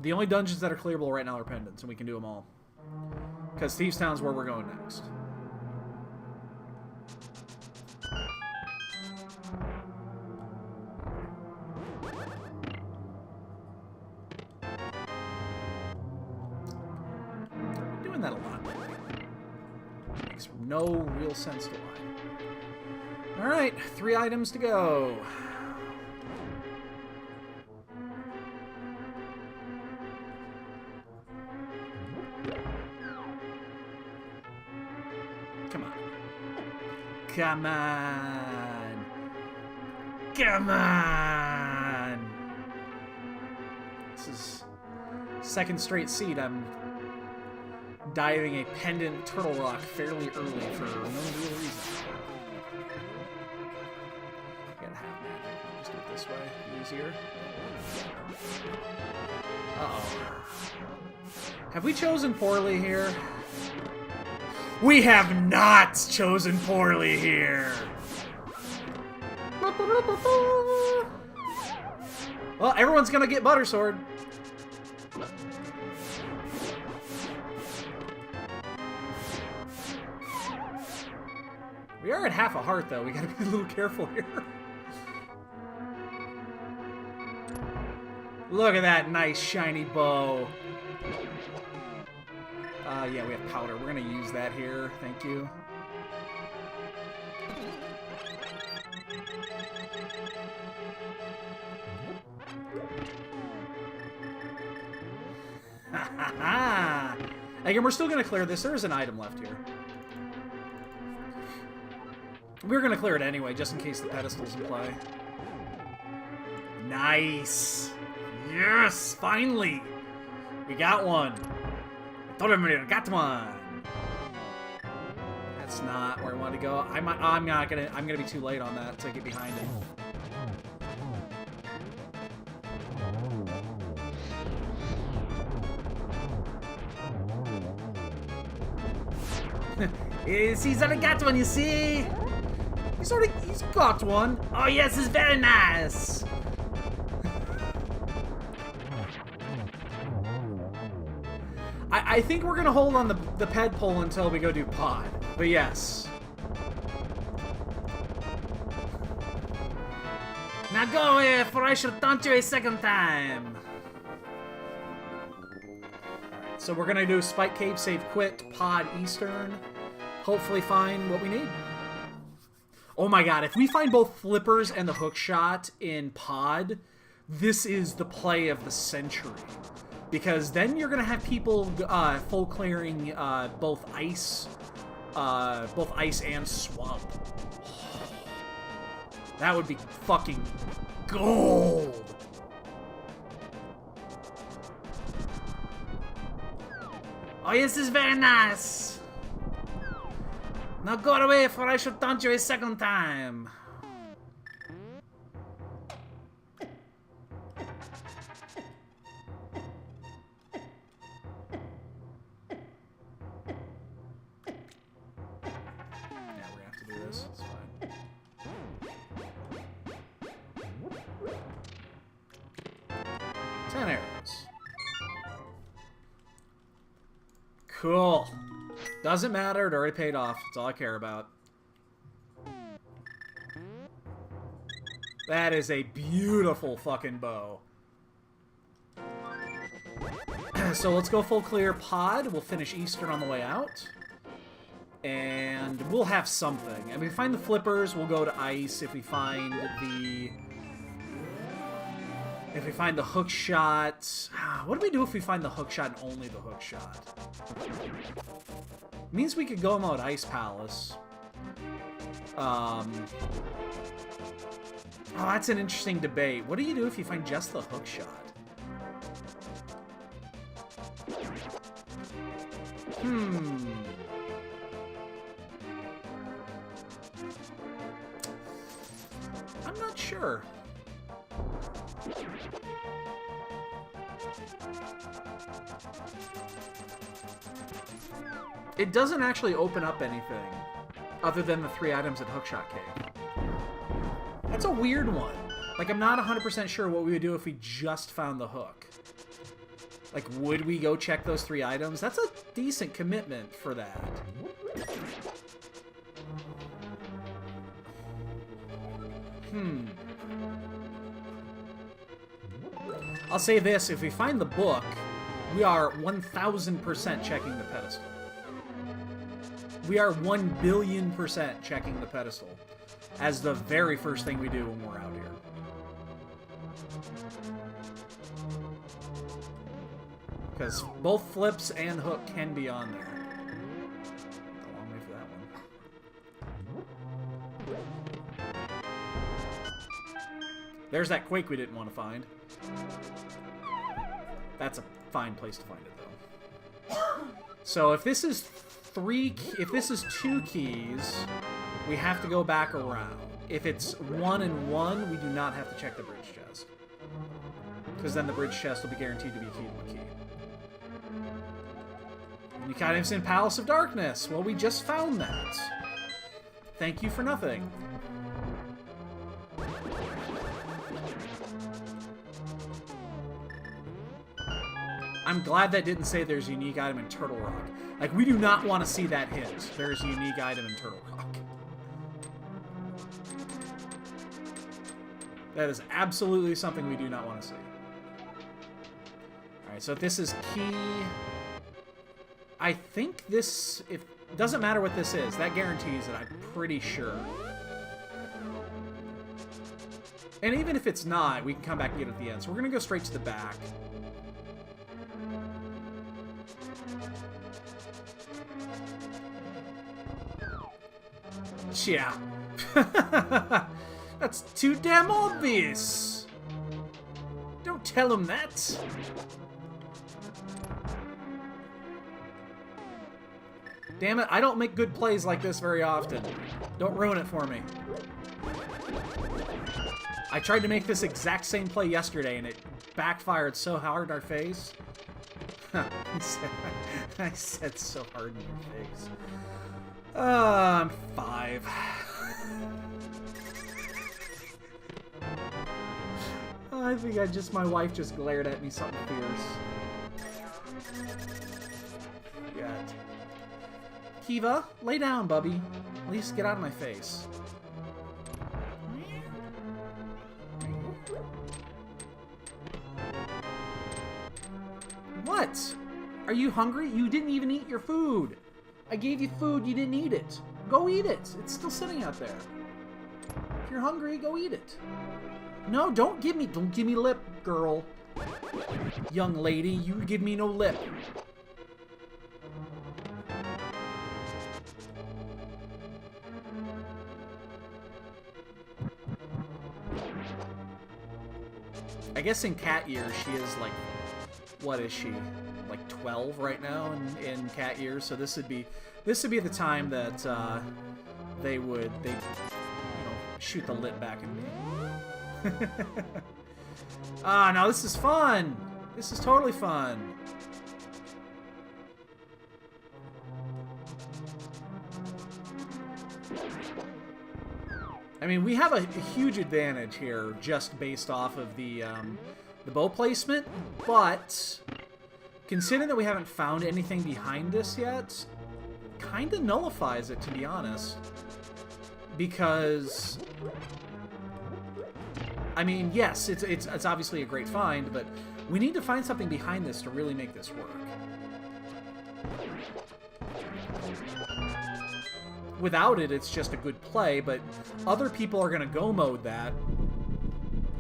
The only dungeons that are clearable right now are Pendants, and we can do them all. Because Thieves Town's where we're going next. We're doing that a lot lately. Makes no real sense to why. Alright, 3 items to go. Come on. Come on. Come on. This is second straight seed. I'm diving a pendant turtle rock fairly early for no real reason. Gotta have magic. I'll just do it this way. Easier. Uh-oh. Have we chosen poorly here? We have not chosen poorly here! Well, everyone's gonna get Butter Sword. We are at half a heart, though. We gotta be a little careful here. Look at that nice shiny bow. Yeah, we have powder. We're gonna use that here. Thank you. Ha ha ha! Again, we're still going to clear this. There is an item left here. We're going to clear it anyway, just in case the pedestal's in play. Nice! Yes! Finally! We got one! I told everybody I got one! That's not where I want to go. I'm gonna be too late on that to get behind him. He's already got one, you see? He's got one. Oh yes, it's very nice. I think we're gonna hold on the ped pole until we go do pod. But yes. Now go away, for I shall taunt you a second time. Alright, so we're gonna do Spike Cave, save quit, pod Eastern. Hopefully find what we need. Oh my god, if we find both flippers and the hook shot in pod, this is the play of the century. Because then you're gonna have people full clearing both ice and swamp. That would be fucking gold. Oh yes, this is very nice. Now go away, for I shall taunt you a second time. Yeah, we're gonna have to do this. It's fine. Ten arrows. Cool. Doesn't matter, it already paid off. That's all I care about. That is a beautiful fucking bow. So let's go full clear pod. We'll finish Eastern on the way out. And we'll have something. If we find the flippers, we'll go to ice. If we find the hook shot... What do we do if we find the hook shot and only the hook shot? Means we could go mode Ice Palace. Oh, that's an interesting debate. What do you do if you find just the hook shot? I'm not sure. It doesn't actually open up anything other than the 3 items at Hookshot Cave. That's a weird one. Like, I'm not 100% sure what we would do if we just found the hook. Like, would we go check those 3 items? That's a decent commitment for that. I'll say this, if we find the book, we are 1000% checking the pedestal. We are 1,000,000,000% checking the pedestal as the very first thing we do when we're out here. Because both flips and hook can be on there. A long way for that one. There's that quake we didn't want to find. That's a fine place to find it, though. So if this is 2 keys, we have to go back around. If it's 1 and 1, we do not have to check the bridge chest. Because then the bridge chest will be guaranteed to be a key to 1 key. Unique items in Palace of Darkness. Well, we just found that. Thank you for nothing. I'm glad that didn't say there's a unique item in Turtle Rock. Like, we do not want to see that hint. There's a unique item in Turtle Rock. That is absolutely something we do not want to see. Alright, so if this is key... I think this... It doesn't matter what this is. That guarantees it, I'm pretty sure. And even if it's not, we can come back and get it at the end. So we're going to go straight to the back. Yeah. That's too damn obvious. Don't tell him that. Damn it, I don't make good plays like this very often. Don't ruin it for me. I tried to make this exact same play yesterday, and it backfired so hard in our face. I said so hard in your face. I'm 5. I think my wife just glared at me something fierce. God. Kiva, lay down, bubby. At least get out of my face. What? Are you hungry? You didn't even eat your food. I gave you food, you didn't eat it. Go eat it. It's still sitting out there. If you're hungry, go eat it. No, don't give me lip, girl. Young lady, you give me no lip. I guess in cat years she is like, what is she? Like 12 right now in cat years. So this would be the time that they shoot the lip back at me. Ah, now this is fun. This is totally fun. I mean, we have a huge advantage here just based off of the bow placement, but considering that we haven't found anything behind this yet, kind of nullifies it, to be honest. Because, I mean, yes, it's obviously a great find, but we need to find something behind this to really make this work. Without it, it's just a good play, but other people are going to go mode that.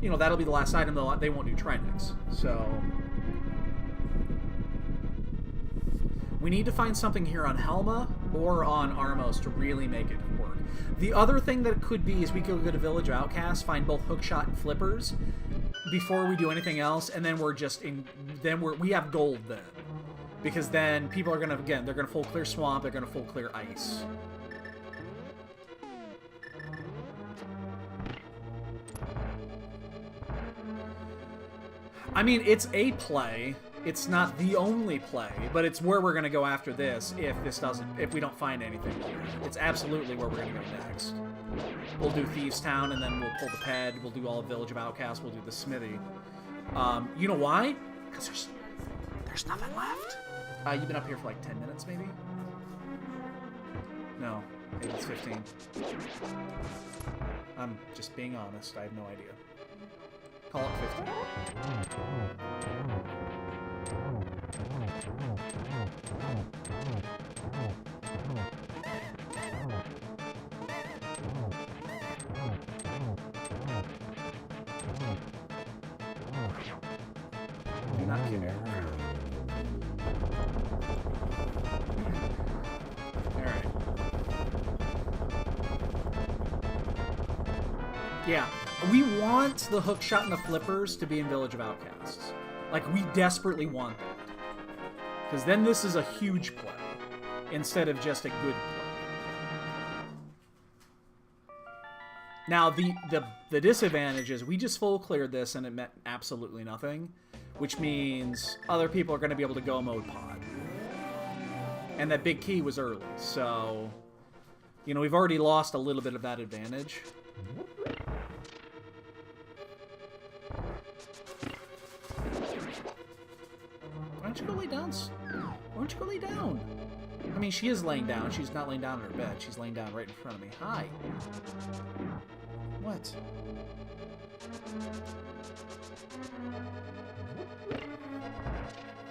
You know, that'll be the last item they won't do Trinix. So we need to find something here on Helma or on Armos to really make it work. The other thing that it could be is we could go to Village of Outcasts, find both hookshot and flippers before we do anything else, and then we have gold then. Because then people are going to, again, they're going to full clear swamp, they're going to full clear ice. I mean, it's a play. It's not the only play, but it's where we're going to go after this if we don't find anything here. It's absolutely where we're going to go next. We'll do Thieves Town, and then we'll pull the ped. We'll do all of Village of Outcasts. We'll do the Smithy. You know why? Because there's nothing left. You've been up here for like 10 minutes, maybe? No, maybe it's 15. I'm just being honest. I have no idea. Call it 15. Do not care. Alright. Yeah. We want the hookshot and the flippers to be in Village of Outcasts. Like, we desperately want that. Because then this is a huge play, instead of just a good play. Now, the disadvantage is we just full cleared this and it meant absolutely nothing, which means other people are going to be able to go mode pod. And that big key was early, so, you know, we've already lost a little bit of that advantage. Why don't you go lay down? Why don't you go lay down? I mean, she is laying down. She's not laying down in her bed. She's laying down right in front of me. Hi. What?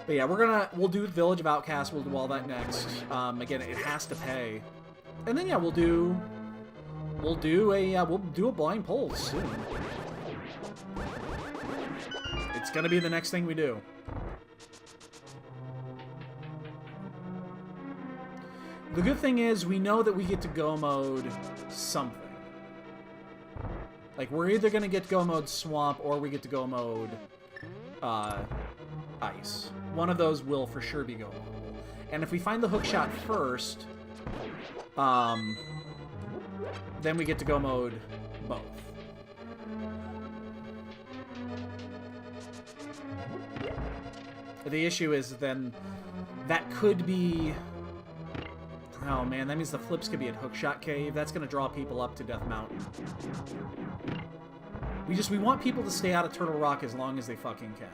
But yeah, we'll do Village of Outcasts. We'll do all that next. Again, it has to pay. And then yeah, we'll do a blind poll soon. It's gonna be the next thing we do. The good thing is we know that we get to go mode something. Like, we're either going to get go mode swamp or we get to go mode ice. One of those will for sure be go mode. And if we find the hook shot first, then we get to go mode both. The issue is then that could be... Oh man, that means the flips could be at Hookshot Cave. That's going to draw people up to Death Mountain. We want people to stay out of Turtle Rock as long as they fucking can.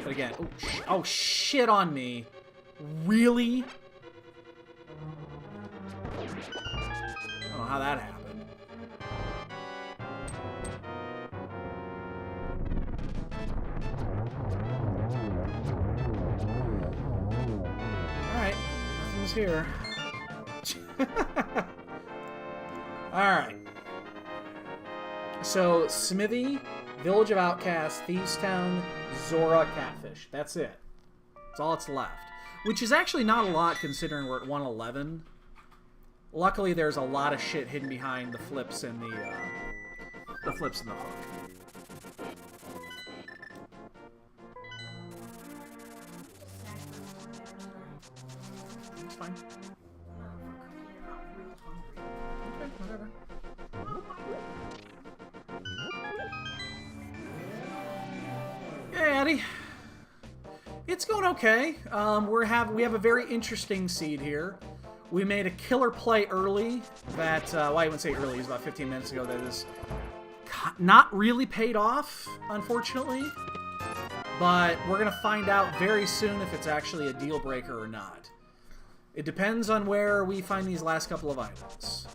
But again, oh shit on me. Really? I don't know how that happened. Here. Alright. So, Smithy, Village of Outcasts, Thieves Town, Zora, Catfish. That's it. That's all that's left. Which is actually not a lot considering we're at 111. Luckily, there's a lot of shit hidden behind the flips and the flips and the hook. It's fine. Okay, whatever. Hey, Addy. It's going okay. We have a very interesting seed here. We made a killer play early that, well, I wouldn't say early, it was about 15 minutes ago, that is not really paid off, unfortunately. But we're going to find out very soon if it's actually a deal breaker or not. It depends on where we find these last couple of items.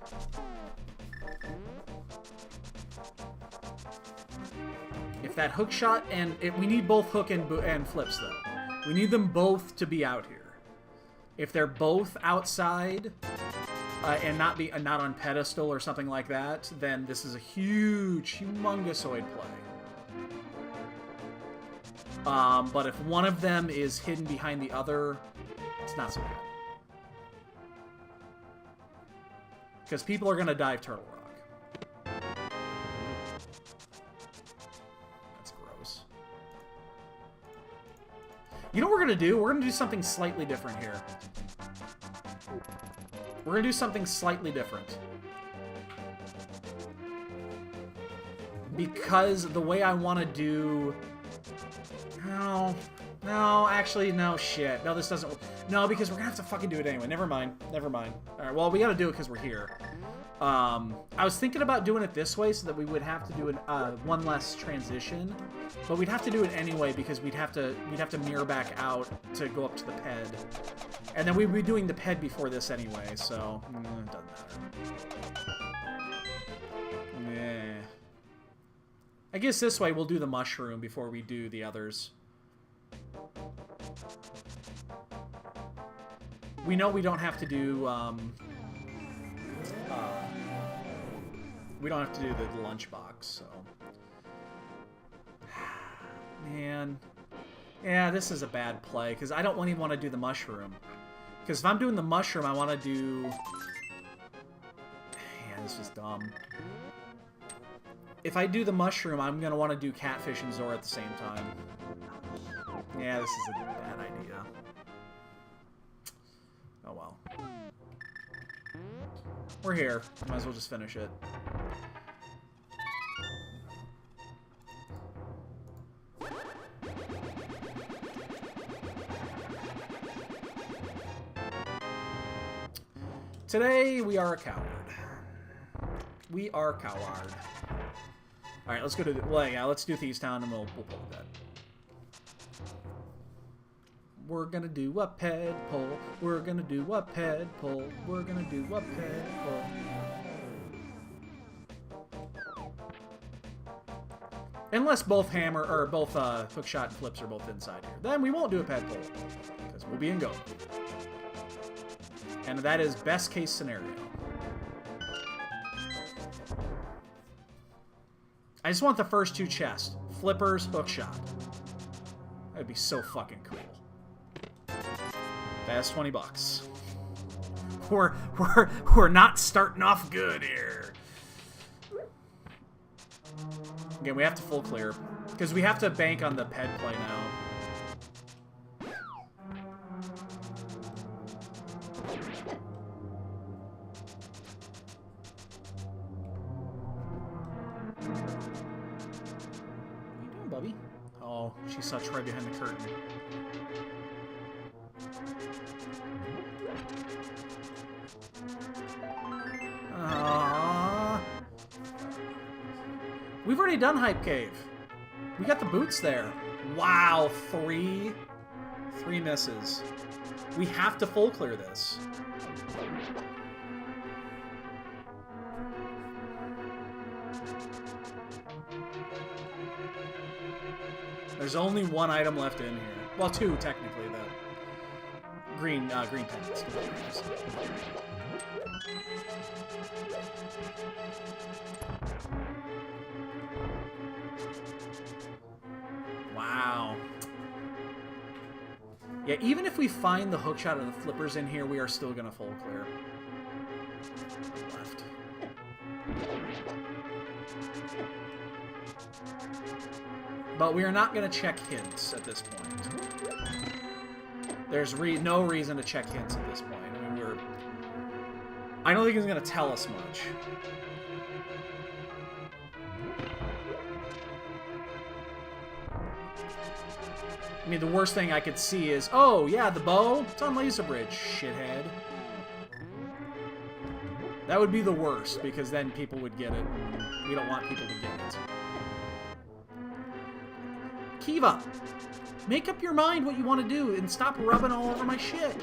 If that hook shot, and we need both hook and flips, though. We need them both to be out here. If they're both outside and not on pedestal or something like that, then this is a huge, humongousOid play. But if one of them is hidden behind the other, it's not so bad. Because people are going to dive Turtle Rock. That's gross. You know what we're going to do? We're going to do something slightly different here. We're going to do something slightly different. Because the way I want to do... No, actually, no, shit. No, this doesn't work. No, because we're going to have to fucking do it anyway. Never mind. Alright, well, we got to do it because we're here. I was thinking about doing it this way so that we would have to do one less transition, but we'd have to do it anyway because we'd have to mirror back out to go up to the ped, and then we'd be doing the ped before this anyway, so it doesn't matter. Yeah. I guess this way we'll do the mushroom before we do the others. We know we don't have to do we don't have to do the lunchbox, so... Man. Yeah, this is a bad play, because I don't even want to do the mushroom. Because if I'm doing the mushroom, I want to do... Yeah, this is dumb. If I do the mushroom, I'm going to want to do Catfish and Zora at the same time. Yeah, this is a bad idea. Oh well. We're here. Might as well just finish it. Today, we are a coward. We are coward. Alright, let's go to... Well, yeah, let's do Thieves Town and we'll pull that. We're gonna do a ped pull. We're gonna do a ped pull. We're gonna do a ped pull. Unless both hammer or both hook shot and flips are both inside here, then we won't do a ped pull because we'll be in go. And that is best case scenario. I just want the first 2 chests. Flippers, hookshot. That'd be so fucking cool. That's 20 bucks. We're not starting off good here. Again, we have to full clear. Because we have to bank on the ped play now. What are you doing, Bubby? Oh, she saw Troy behind the curtain. We've already done Hype Cave. We got the boots there. Wow, 3 misses. We have to full clear this. There's only 1 item left in here. Well, 2 technically. The green pens. Wow. Yeah, even if we find the hookshot of the flippers in here, we are still gonna full clear. Left. But we are not gonna check hints at this point. There's no reason to check hints at this point. I mean, I don't think he's gonna tell us much. I mean, the worst thing I could see is, oh, yeah, the bow. It's on Laser Bridge, shithead. That would be the worst, because then people would get it. And we don't want people to get it. Kiva, make up your mind what you want to do and stop rubbing all over my shit.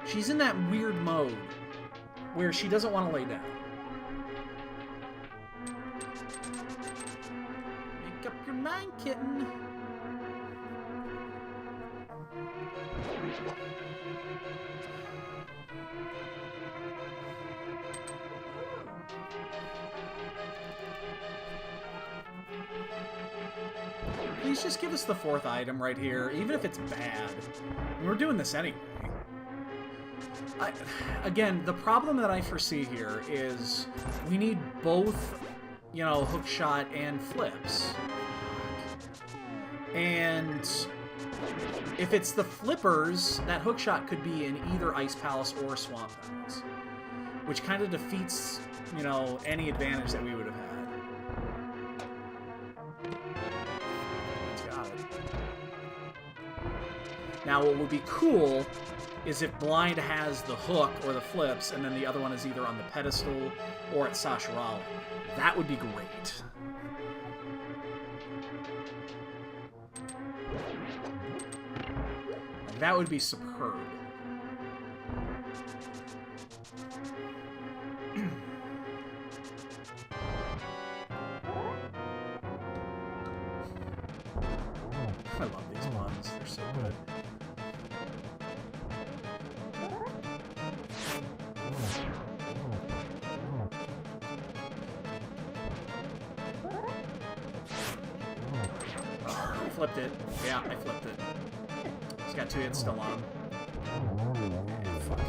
She's in that weird mode where she doesn't want to lay down. Make up your mind, kitten. Please just give us the 4th item right here, even if it's bad. We're doing this anyway. Again, the problem that I foresee here is we need both, you know, hookshot and flips. And if it's the flippers, that hookshot could be in either Ice Palace or Swamp Palace, which kind of defeats, you know, any advantage that we would have had. Got it. Now, what would be cool is if Blind has the hook or the flips, and then the other one is either on the pedestal or at SRL. That would be great. That would be superb. I love these ones. They're so good. I flipped it. Yeah, I flipped it. He's got 2 hits still on him. Fuck.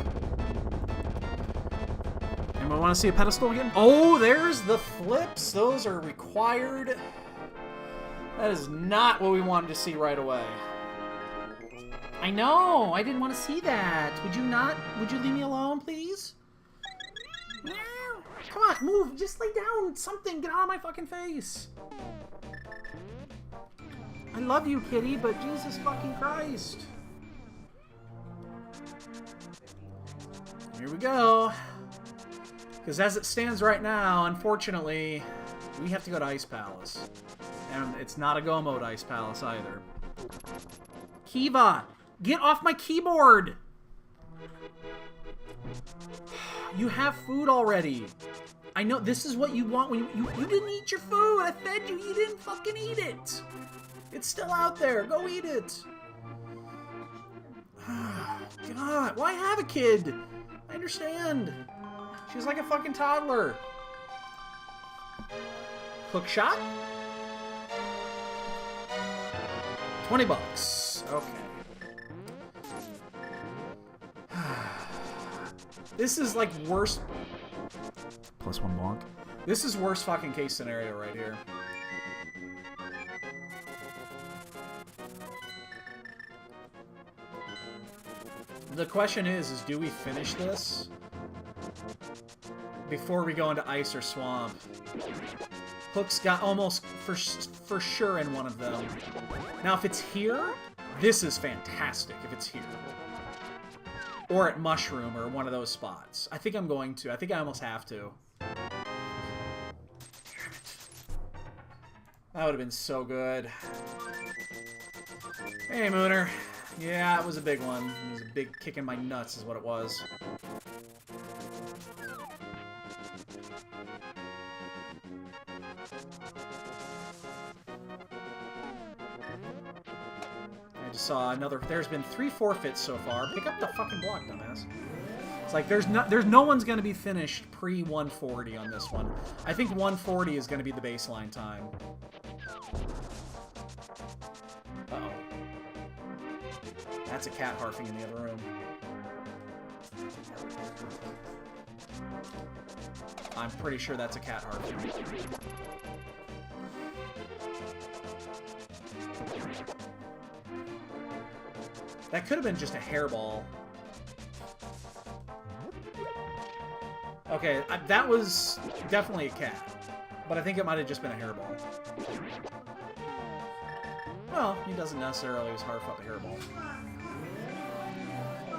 Anyone want to see a pedestal again? Oh, there's the flips. Those are required. That is not what we wanted to see right away. I know. I didn't want to see that. Would you not? Would you leave me alone, please? No. Come on, move. Just lay down. Something. Get out of my fucking face. I love you, kitty, but Jesus fucking Christ. Here we go. Because as it stands right now, unfortunately, we have to go to Ice Palace. And it's not a go mode Ice Palace either. Kiva, get off my keyboard! You have food already. I know this is what you want when you didn't eat your food. I fed you. You didn't fucking eat it. It's still out there. Go eat it. God, why have a kid? I understand. She's like a fucking toddler. Hook shot. $20. Okay. This is like worst. Plus 1 bonk. This is worst fucking case scenario right here. The question is do we finish this before we go into ice or swamp? Hook's got almost for sure in one of them. Now, if it's here, this is fantastic if it's here. Or at Mushroom or one of those spots. I think I'm going to. I think I almost have to. Damn it. That would have been so good. Hey, Mooner. Yeah, it was a big one. It was a big kick in my nuts is what it was. I just saw another. There's been 3 forfeits so far. Pick up the fucking block, dumbass. It's like there's no one's gonna be finished pre 140 on this one. I think 140 is gonna be the baseline time. Uh-oh. That's a cat harfing in the other room. I'm pretty sure that's a cat harfing. That could have been just a hairball. Okay, that was definitely a cat. But I think it might have just been a hairball. Well, he doesn't necessarily just harf up a hairball.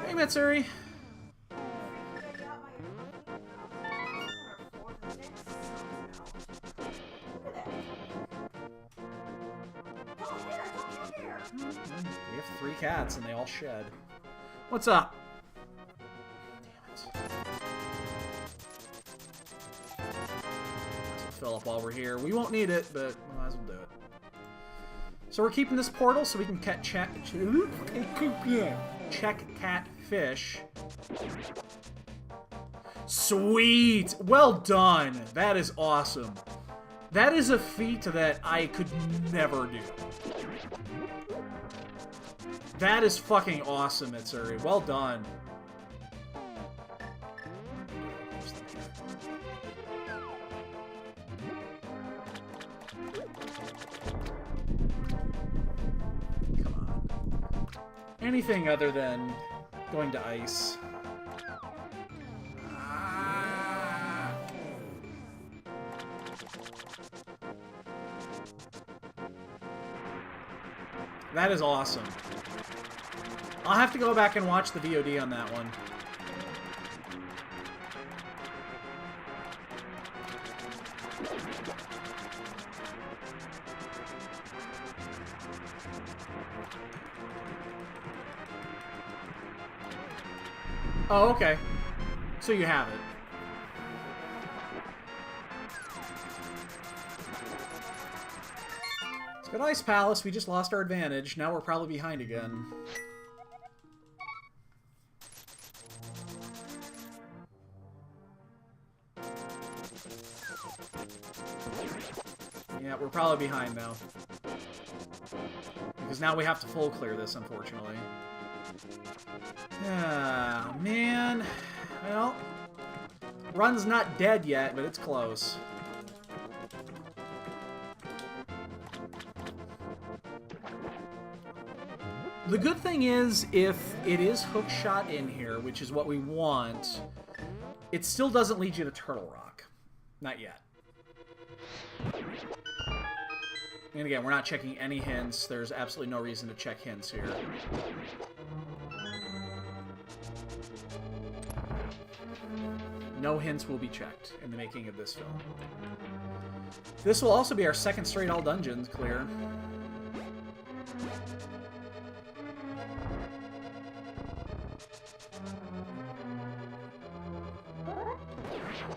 Hey, Matsuri. We have 3 cats and they all shed. What's up? Damn it. Let's fill up while we're here. We won't need it, but we might as well do it. So we're keeping this portal so we can check catfish. Sweet! Well done! That is awesome. That is a feat that I could never do. That is fucking awesome, Mitsuri. Well done. Come on. Anything other than going to ice. That is awesome. I'll have to go back and watch the VOD on that one. Oh, okay. So you have it. Let's go to Ice Palace. We just lost our advantage. Now we're probably behind again. Yeah, we're probably behind now. Because now we have to full clear this, unfortunately. Ah, man. Well, run's not dead yet, but it's close. The good thing is, if it is hook shot in here, which is what we want, it still doesn't lead you to Turtle Rock. Not yet. And again, we're not checking any hints. There's absolutely no reason to check hints here. No hints will be checked in the making of this film. This will also be our second straight all dungeons clear.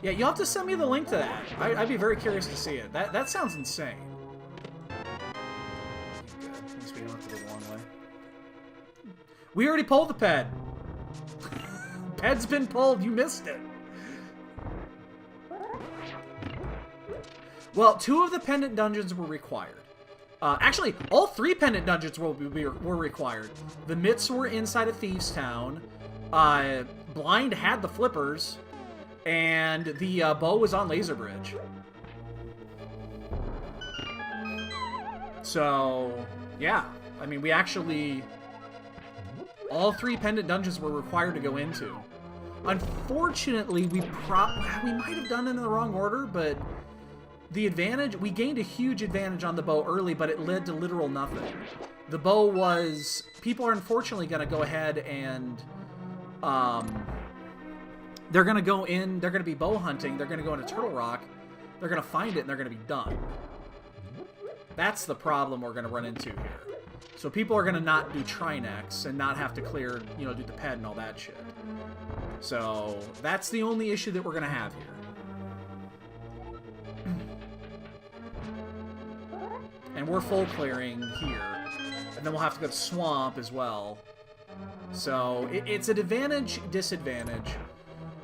Yeah, you'll have to send me the link to that. I'd be very curious to see it. That sounds insane. Good. At least we don't have to go the long way. We already pulled the ped. Ped's been pulled. You missed it. Well, 2 of the pendant dungeons were required. Actually, all 3 pendant dungeons were required. The mitts were inside of Thieves Town. Blind had the flippers. And the bow was on Laser Bridge. So, yeah. I mean, we actually... all 3 pendant dungeons were required to go into. Unfortunately, we might have done it in the wrong order, but the advantage... we gained a huge advantage on the bow early, but it led to literal nothing. The bow was... people are unfortunately going to go ahead and... they're going to go in... they're going to be bow hunting. They're going to go into Turtle Rock. They're going to find it, and they're going to be done. That's the problem we're going to run into here. So people are going to not do Trinex and not have to clear, you know, do the ped and all that shit. So that's the only issue that we're going to have here. And we're full clearing here. And then we'll have to go to Swamp as well. So it's an advantage, disadvantage.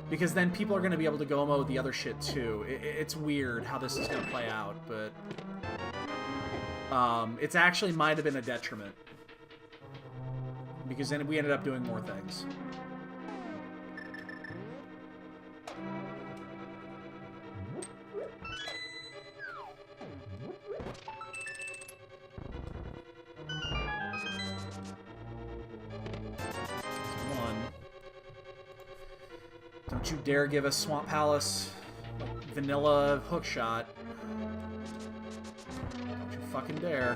Because then people are going to be able to go mode the other shit too. It's weird how this is going to play out, but... it's actually might have been a detriment. Because then we ended up doing more things. Don't you dare give us Swamp Palace vanilla hookshot. Don't you fucking dare.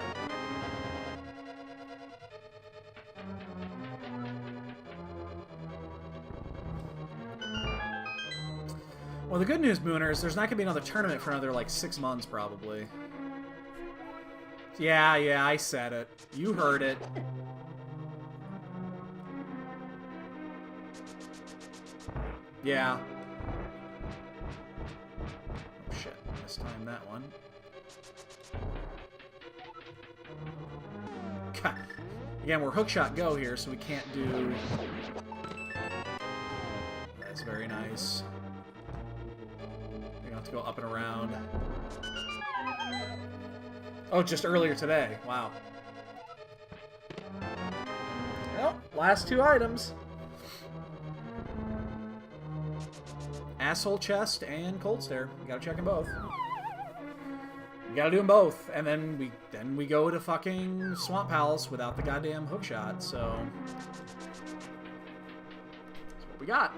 Well, the good news, Mooners, there's not going to be another tournament for another, like, 6 months, probably. Yeah, I said it. You heard it. Yeah. Oh, shit. Mistime that one. God. Again, we're hookshot go here, so we can't do... That's very nice. We're gonna have to go up and around. Oh, just earlier today. Wow. Well, last 2 items. Asshole chest and cold stare. You gotta check them both. You gotta do them both, and then we go to fucking Swamp Palace without the goddamn hookshot. So that's what we got.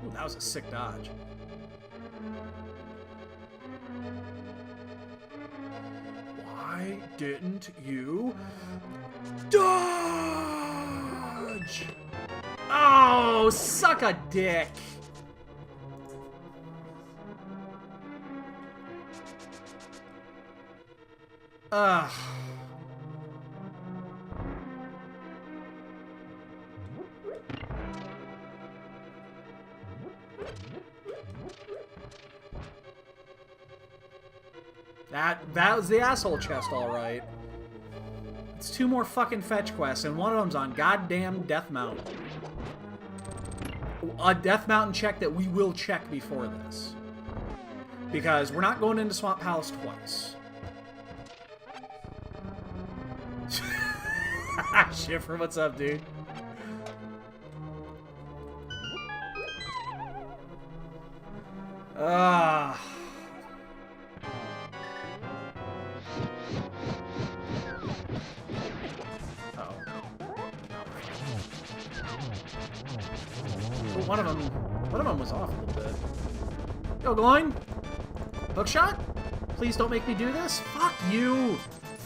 Ooh, that was a sick dodge. Why didn't you dodge? Oh, suck a dick. Ugh. That was the asshole chest, all right. It's 2 more fucking fetch quests, and one of them's on goddamn Death Mountain. A Death Mountain check that we will check before this. Because we're not going into Swamp Palace twice. Schiffer, what's up, dude? Ah. One of them was off a little bit. Go, Gloin! Hookshot? Please don't make me do this. Fuck you!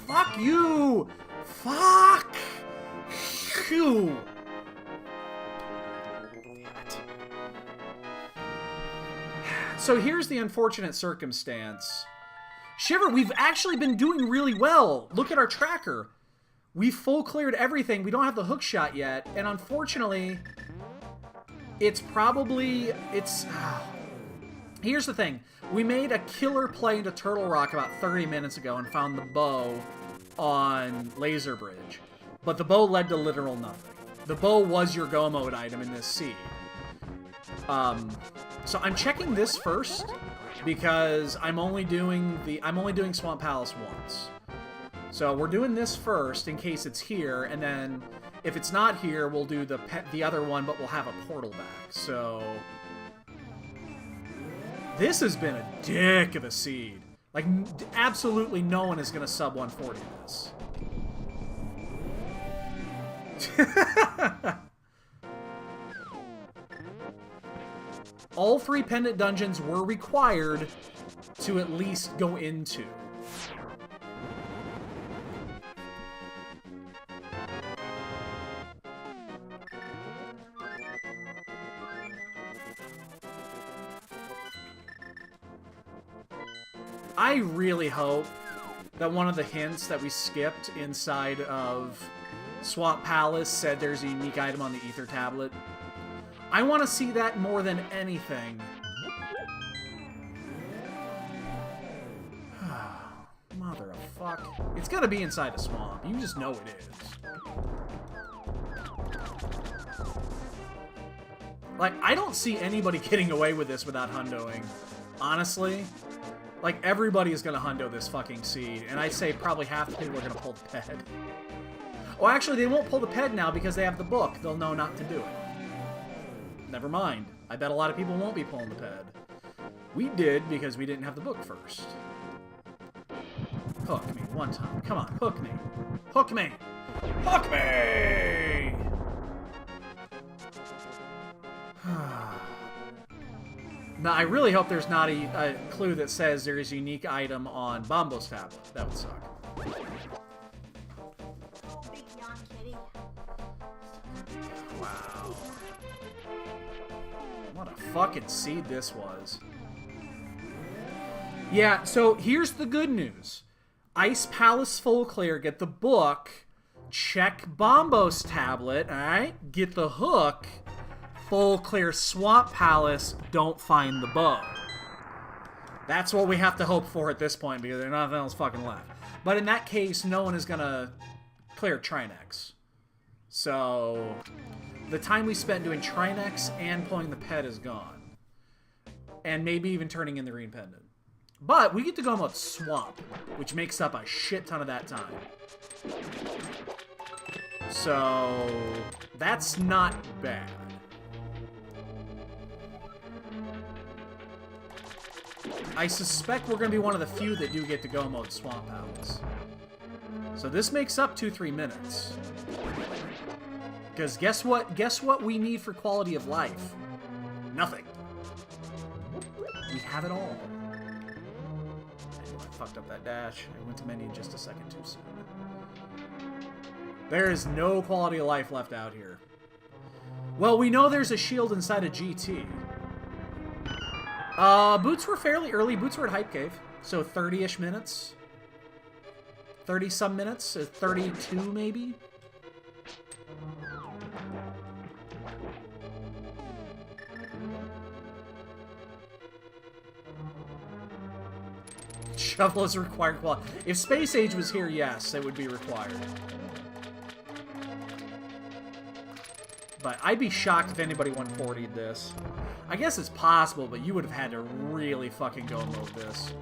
Fuck you! Fuck you! So here's the unfortunate circumstance. Shiver, we've actually been doing really well. Look at our tracker. We full cleared everything. We don't have the hookshot yet, and unfortunately... It's Here's the thing. We made a killer play into Turtle Rock about 30 minutes ago and found the bow on Laser Bridge. But the bow led to literal nothing. The bow was your go mode item in this seed. So I'm checking this first because I'm only doing Swamp Palace once. So we're doing this first in case it's here, and then if it's not here, we'll do the other one, but we'll have a portal back. So this has been a dick of a seed. Like, absolutely no one is gonna sub 140 this. All 3 pendant dungeons were required to at least go into. I really hope that one of the hints that we skipped inside of Swamp Palace said there's a unique item on the Ether Tablet. I want to see that more than anything. Mother of fuck. It's gonna be inside a swamp. You just know it is. Like, I don't see anybody getting away with this without hundoing. Honestly. Like, everybody is gonna hundo this fucking seed, and I'd say probably half the people are gonna pull the ped. Oh, actually, they won't pull the ped now because they have the book. They'll know not to do it. Never mind. I bet a lot of people won't be pulling the ped. We did because we didn't have the book first. Hook me one time. Come on, hook me. Hook me! Hook me! Now, I really hope there's not a clue that says there is a unique item on Bombo's tablet. That would suck. Big yawn, kitty. Wow. What a fucking seed this was. Yeah, so here's the good news. Ice Palace Full Clear, get the book, check Bombo's tablet, alright? Get the hook, Full Clear Swamp Palace, don't find the bow. That's what we have to hope for at this point, because there's nothing else fucking left. But in that case, no one is gonna clear Trinex. So the time we spent doing Trinex and pulling the ped is gone. And maybe even turning in the green pendant. But we get to go mode Swamp, which makes up a shit ton of that time. So that's not bad. I suspect we're going to be one of the few that do get to go mode Swamp Palace. So this makes up 2-3 minutes. Because guess what? Guess what we need for quality of life? Nothing. We have it all. I fucked up that dash. I went to menu just a second too soon. There is no quality of life left out here. Well, we know there's a shield inside a GT. Boots were fairly early. Boots were at Hype Cave. So 30-ish minutes. 30-some minutes. 32 maybe? Shovel is required quality. If Space Age was here, yes, it would be required. But I'd be shocked if anybody 140'd this. I guess it's possible, but you would have had to really fucking go mode this.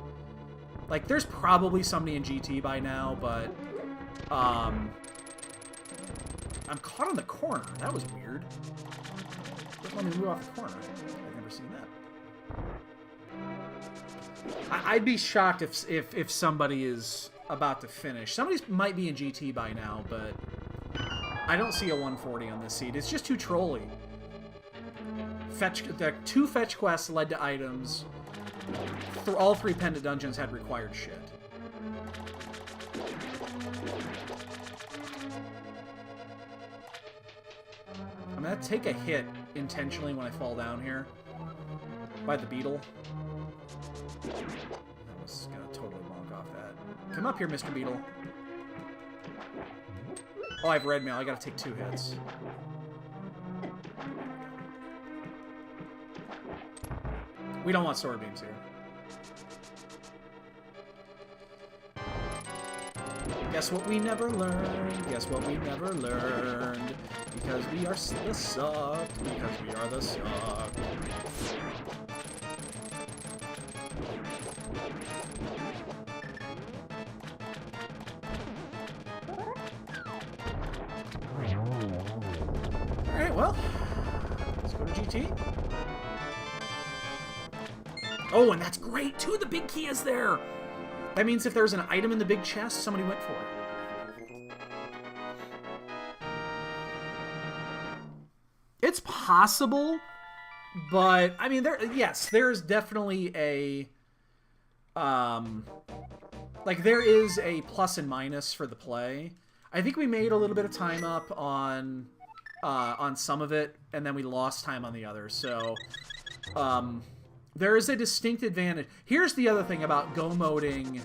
Like, there's probably somebody in GT by now, but I'm caught in the corner. That was weird. Just let me move off the corner. I've never seen that. I'd be shocked if somebody is about to finish. Somebody might be in GT by now, but I don't see a 140 on this seed. It's just too trolly. The 2 fetch quests led to items. All 3 pendant dungeons had required shit. I'm gonna take a hit intentionally when I fall down here by the beetle. I was gonna totally bonk off that. Come up here, Mr. Beetle. Oh, I have red mail. I gotta take 2 hits. We don't want sword beams here. Guess what we never learned? Guess what we never learned? Because we are the suck. Because we are the suck. Alright, well. Let's go to GT. Oh, and that's great, too! The big key is there! That means if there's an item in the big chest, somebody went for it. It's possible, but I mean, yes, there's definitely a like there is a plus and minus for the play. I think we made a little bit of time up on some of it, and then we lost time on the others. So there is a distinct advantage. Here's the other thing about go-moding,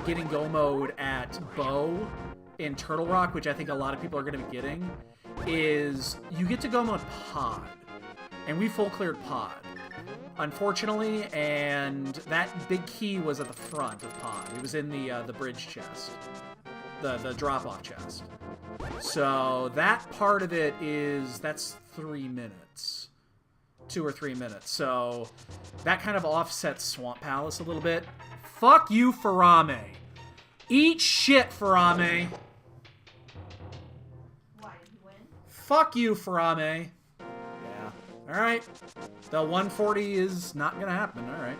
getting go-mode at Bow in Turtle Rock, which I think a lot of people are going to be getting, is you get to go-mode Pod. And we full-cleared Pod, unfortunately, and that big key was at the front of Pod. It was in the bridge chest, the drop-off chest. So that part of it that's 3 minutes. 2 or 3 minutes. So that kind of offsets Swamp Palace a little bit. Fuck you, Farame. Eat shit, Farame. Why did you win? Fuck you, Farame. Yeah. Alright. The 140 is not gonna happen. Alright.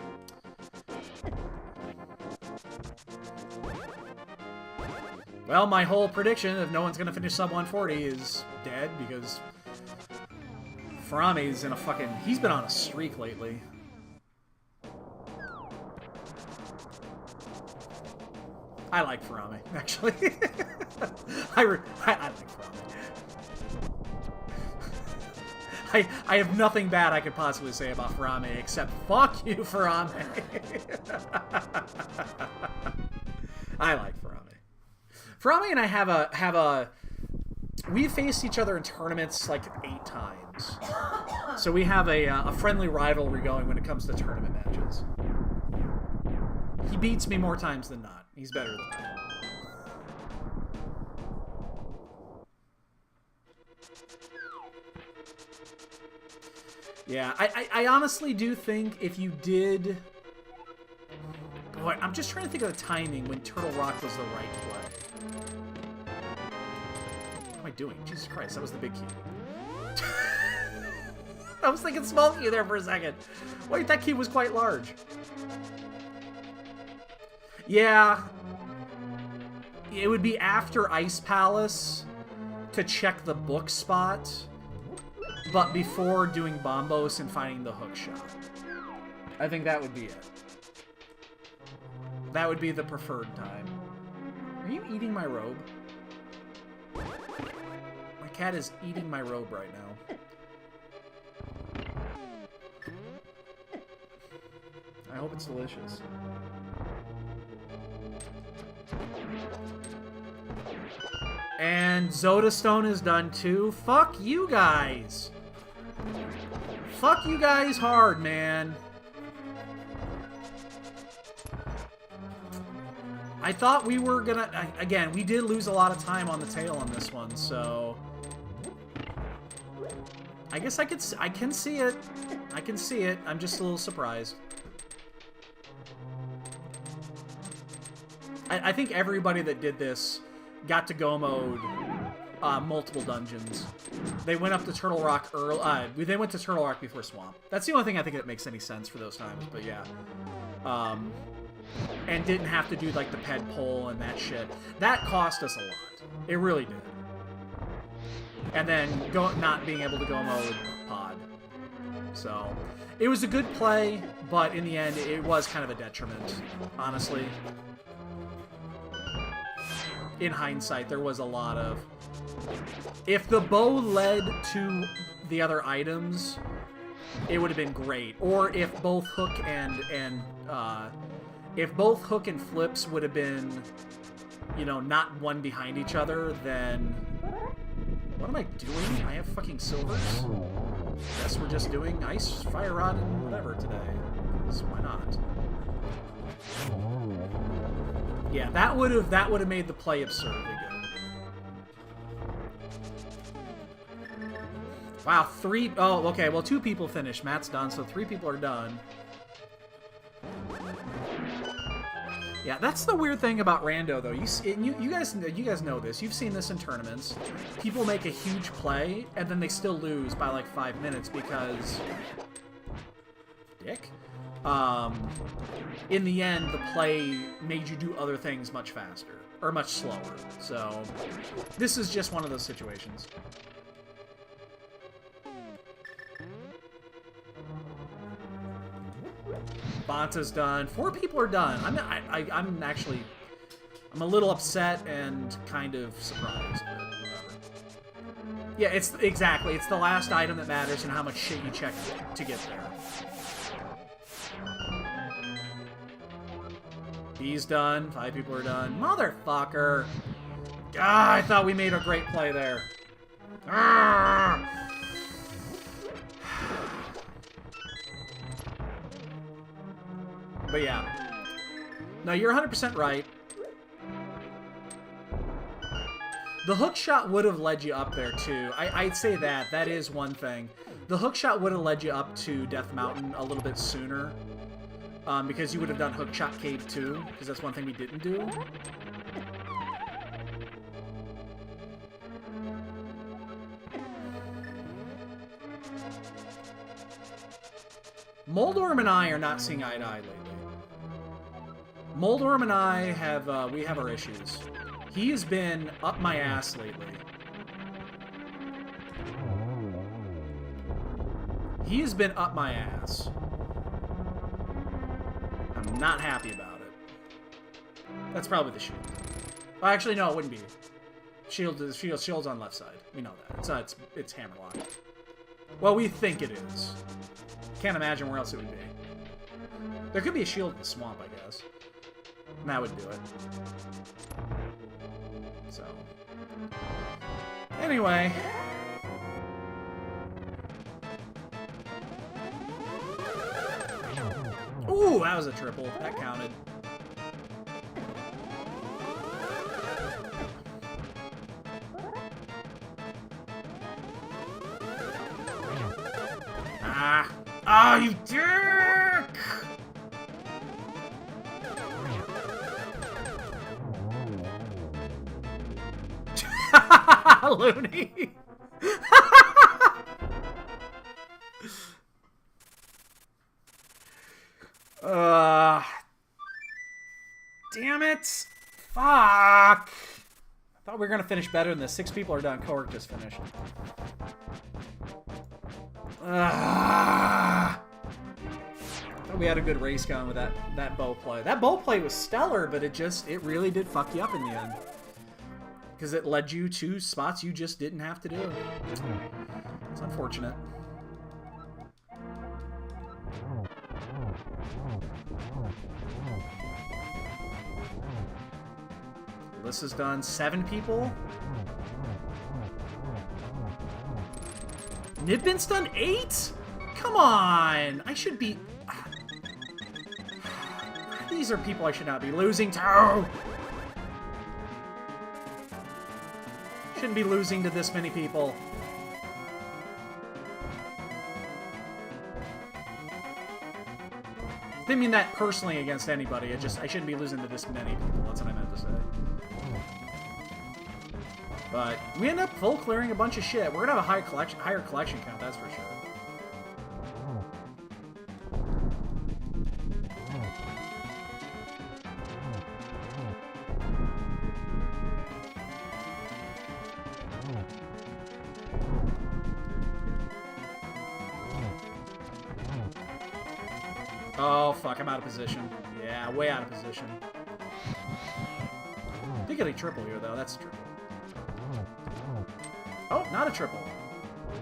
Well, my whole prediction of no one's gonna finish sub 140 is dead because Farame's in a fucking... He's been on a streak lately. I like Farame, actually. I like Farame. I have nothing bad I could possibly say about Farame except fuck you, Farame. I like Farame. Farame and I have a we've faced each other in tournaments like 8 times. So we have a friendly rivalry going when it comes to tournament matches. He beats me more times than not. He's better than me. Yeah, I honestly do think if you did... Boy, I'm just trying to think of the timing when Turtle Rock was the right play. What am I doing? Jesus Christ, that was the big key. I was thinking small key there for a second. Wait, that key was quite large. Yeah. It would be after Ice Palace to check the book spot, but before doing Bombos and finding the hook shot. I think that would be it. That would be the preferred time. Are you eating my robe? My cat is eating my robe right now. I hope it's delicious. And Zoda Stone is done too. Fuck you guys. Fuck you guys hard, man. I thought we were gonna... Again, we did lose a lot of time on the tail on this one, so... I guess I can see it. I can see it. I'm just a little surprised. I think everybody that did this got to go mode multiple dungeons. They went up to Turtle Rock early. They went to Turtle Rock before Swamp. That's the only thing I think that makes any sense for those times, but yeah. And didn't have to do like the ped pole and that shit. That cost us a lot. It really did. And then not being able to go mode pod. So it was a good play, but in the end it was kind of a detriment, honestly. In hindsight, there was a lot of... If the bow led to the other items, it would have been great. Or if both hook if both hook and flips would have been, you know, not one behind each other, then... What am I doing? I have fucking silvers? Guess we're just doing ice, fire rod, and whatever today. because why not? Yeah, that would have made the play absurdly good. Wow, 3... Oh, okay, well, 2 people finished. Matt's done, so 3 people are done. Yeah, that's the weird thing about Rando, though. You guys know this. You've seen this in tournaments. People make a huge play, and then they still lose by, like, 5 minutes because... Dick? In the end, the play made you do other things much faster. Or much slower. So, this is just one of those situations. Banta's done. 4 people are done. I'm a little upset and kind of surprised, but whatever. Yeah, it's the last item that matters and how much shit you check to get there. He's done. 5 people are done. Motherfucker! Ah, I thought we made a great play there. Ah! But yeah. No, you're 100% right. The hook shot would have led you up there, too. I'd say that. That is one thing. The hook shot would have led you up to Death Mountain a little bit sooner. Because you would have done hook shot cave, too. Because that's one thing we didn't do. Moldorm and I are not seeing eye to eye lately. Moldorm and I have, we have our issues. He has been up my ass lately. He has been up my ass. I'm not happy about it. That's probably the shield. Well, actually, no, it wouldn't be. Shield's on left side. We know that. It's hammerlock. Well, we think it is. Can't imagine where else it would be. There could be a shield in the swamp, I guess. And that would do it. So. Anyway. Ooh, that was a triple. That counted. Ah. Ah, you dick! Looney. Damn it. Fuck. I thought we were going to finish better than this. 6 people are done. Cowork just finished. I thought we had a good race going with that bow play. That bow play was stellar, but it really did fuck you up in the end. Because it led you to spots you just didn't have to do. It's unfortunate. This is done. 7 people. Nibin's done 8? Come on! I should be... These are people I should not be losing to! Shouldn't be losing to this many people. Didn't mean that personally against anybody. I shouldn't be losing to this many people. That's what I meant to say. But we end up full clearing a bunch of shit. We're gonna have a higher collection count, that's for sure. Oh, fuck, I'm out of position. Yeah, way out of position. Did get a triple here, though. That's a triple. Oh, not a triple.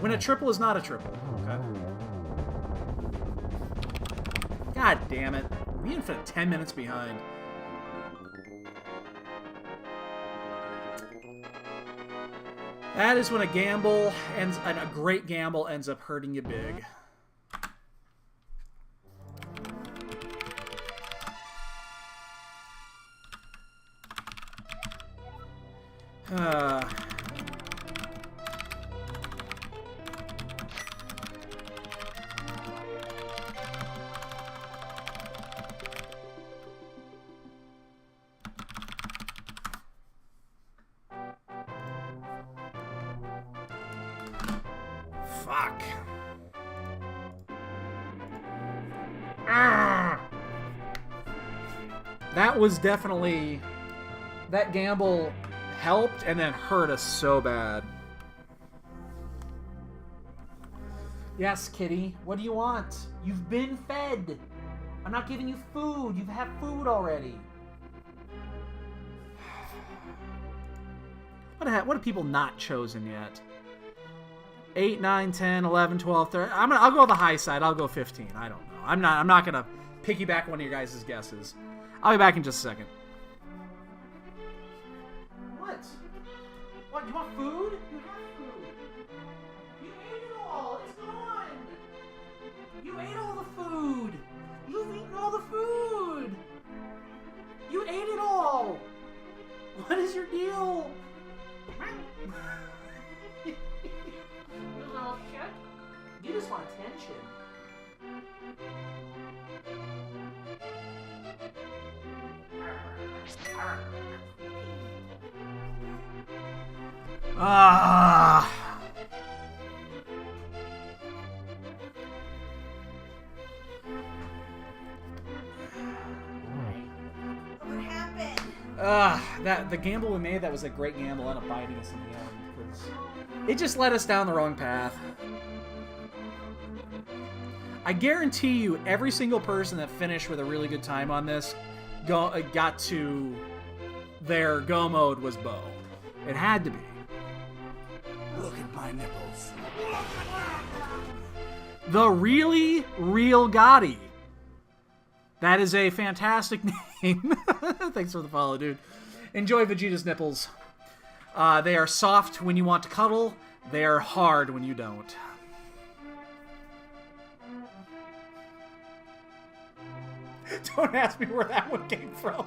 When a triple is not a triple. Okay. God damn it. We in for 10 minutes behind. That is when a gamble ends, and a great gamble ends up hurting you big. Uh... Fuck. That was definitely... That gamble helped and then hurt us so bad. Yes, kitty. What do you want? You've been fed. I'm not giving you food. You've had food already. What have people not chosen yet? 8, 9, 10, 11, 12, 13. I'll go the high side. I'll go 15. I don't know. I'm not gonna piggyback one of your guys' guesses. I'll be back in just a second. What? What? You want food? You have food. You ate it all. It's gone. You ate all the food. You've eaten all the food. You ate it all. What is your deal? You just want attention. Ah. What happened? The gamble we made, that was a great gamble, ended up biting us in the end. 'Cause it just led us down the wrong path. I guarantee you, every single person that finished with a really good time on this got to their go mode was bow. It had to be. Look at my nipples. The Really Real Gotti. That is a fantastic name. Thanks for the follow, dude. Enjoy Vegeta's nipples. They are soft when you want to cuddle. They are hard when you don't. Don't ask me where that one came from.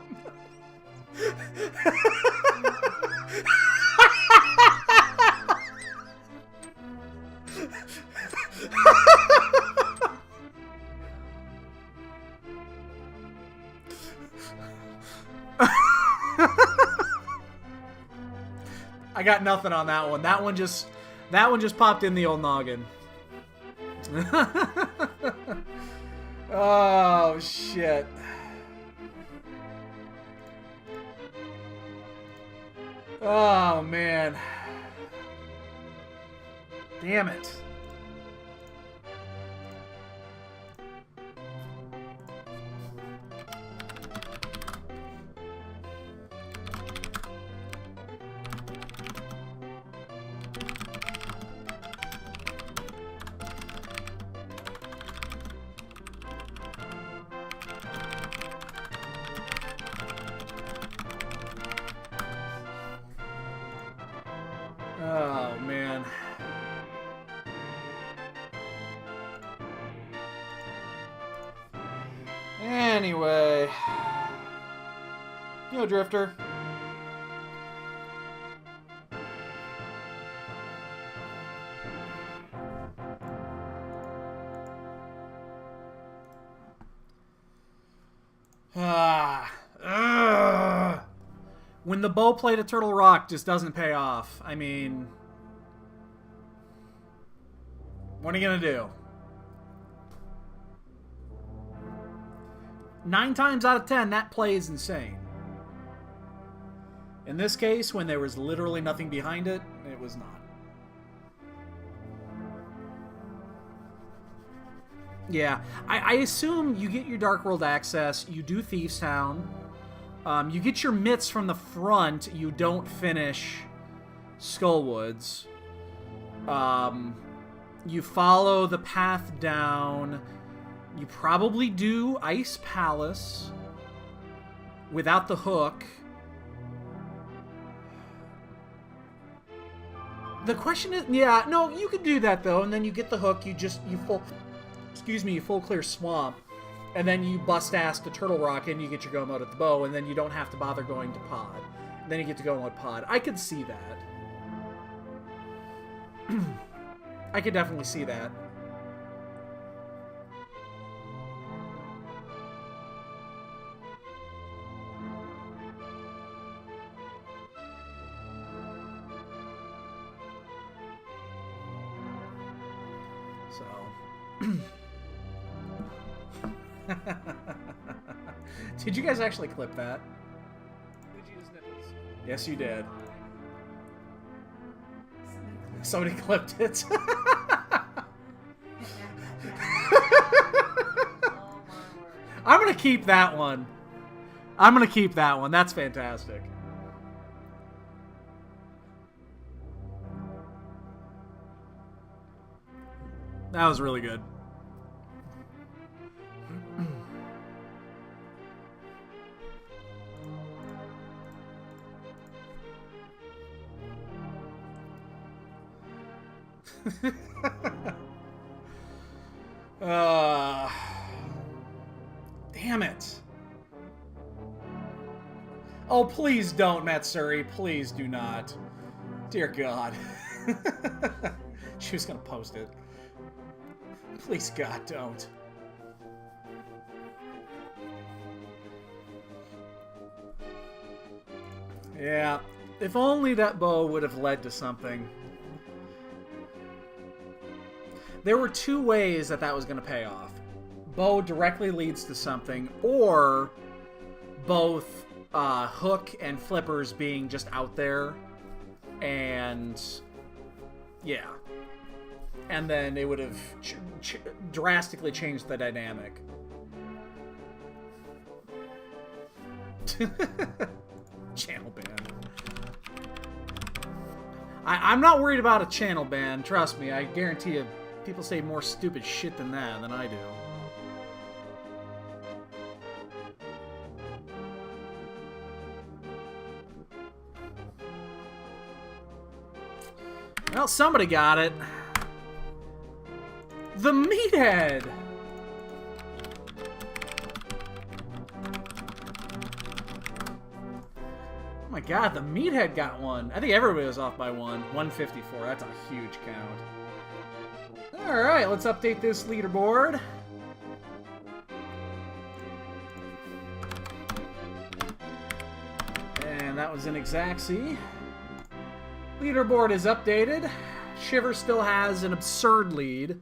I got nothing on that one. That one just popped in the old noggin. Oh shit. Oh man. Damn it. Oh, man. Anyway. Yo, Drifter. When the bow plate of Turtle Rock just doesn't pay off. I mean, what are you gonna do? 9 times out of 10, that play is insane. In this case, when there was literally nothing behind it, it was not. Yeah, I assume you get your Dark World access, you do Thieves Town, you get your mitts from the front, you don't finish Skullwoods. You follow the path down, you probably do Ice Palace without the hook. The question is, yeah, no, you could do that though, and then you get the hook, you full clear swamp, and then you bust ass to Turtle Rock and you get your go mode at the bow, and then you don't have to bother going to pod. Then you get to go on pod. I could see that. I could definitely see that. So. Did you guys actually clip that? Yes, you did. Somebody clipped it. I'm gonna keep that one. I'm gonna keep that one. That's fantastic. That was really good. Damn it. Oh, please don't, Matsuri. Please do not. Dear God. She was gonna post it. Please, God, don't. Yeah. If only that bow would have led to something. There were two ways that that was going to pay off. Bow directly leads to something, or both Hook and Flippers being just out there, and yeah. And then it would have drastically changed the dynamic. Channel ban. I'm not worried about a channel ban, trust me. I guarantee you people say more stupid shit than that than I do. Well, somebody got it. The Meathead! Oh my god, the Meathead got one. I think everybody was off by one. 154, that's a huge count. Alright, let's update this leaderboard. And that was an Exacxi. Leaderboard is updated. Shiver still has an absurd lead.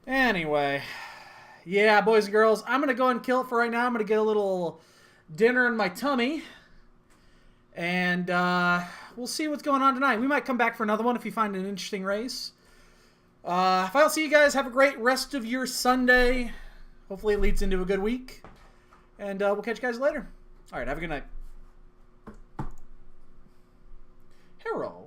Anyway. Yeah, boys and girls, I'm going to go ahead and kill it for right now. I'm going to get a little dinner in my tummy. And we'll see what's going on tonight. We might come back for another one if you find an interesting race. If I don't see you guys, have a great rest of your Sunday. Hopefully it leads into a good week. And we'll catch you guys later. All right, have a good night. Hello.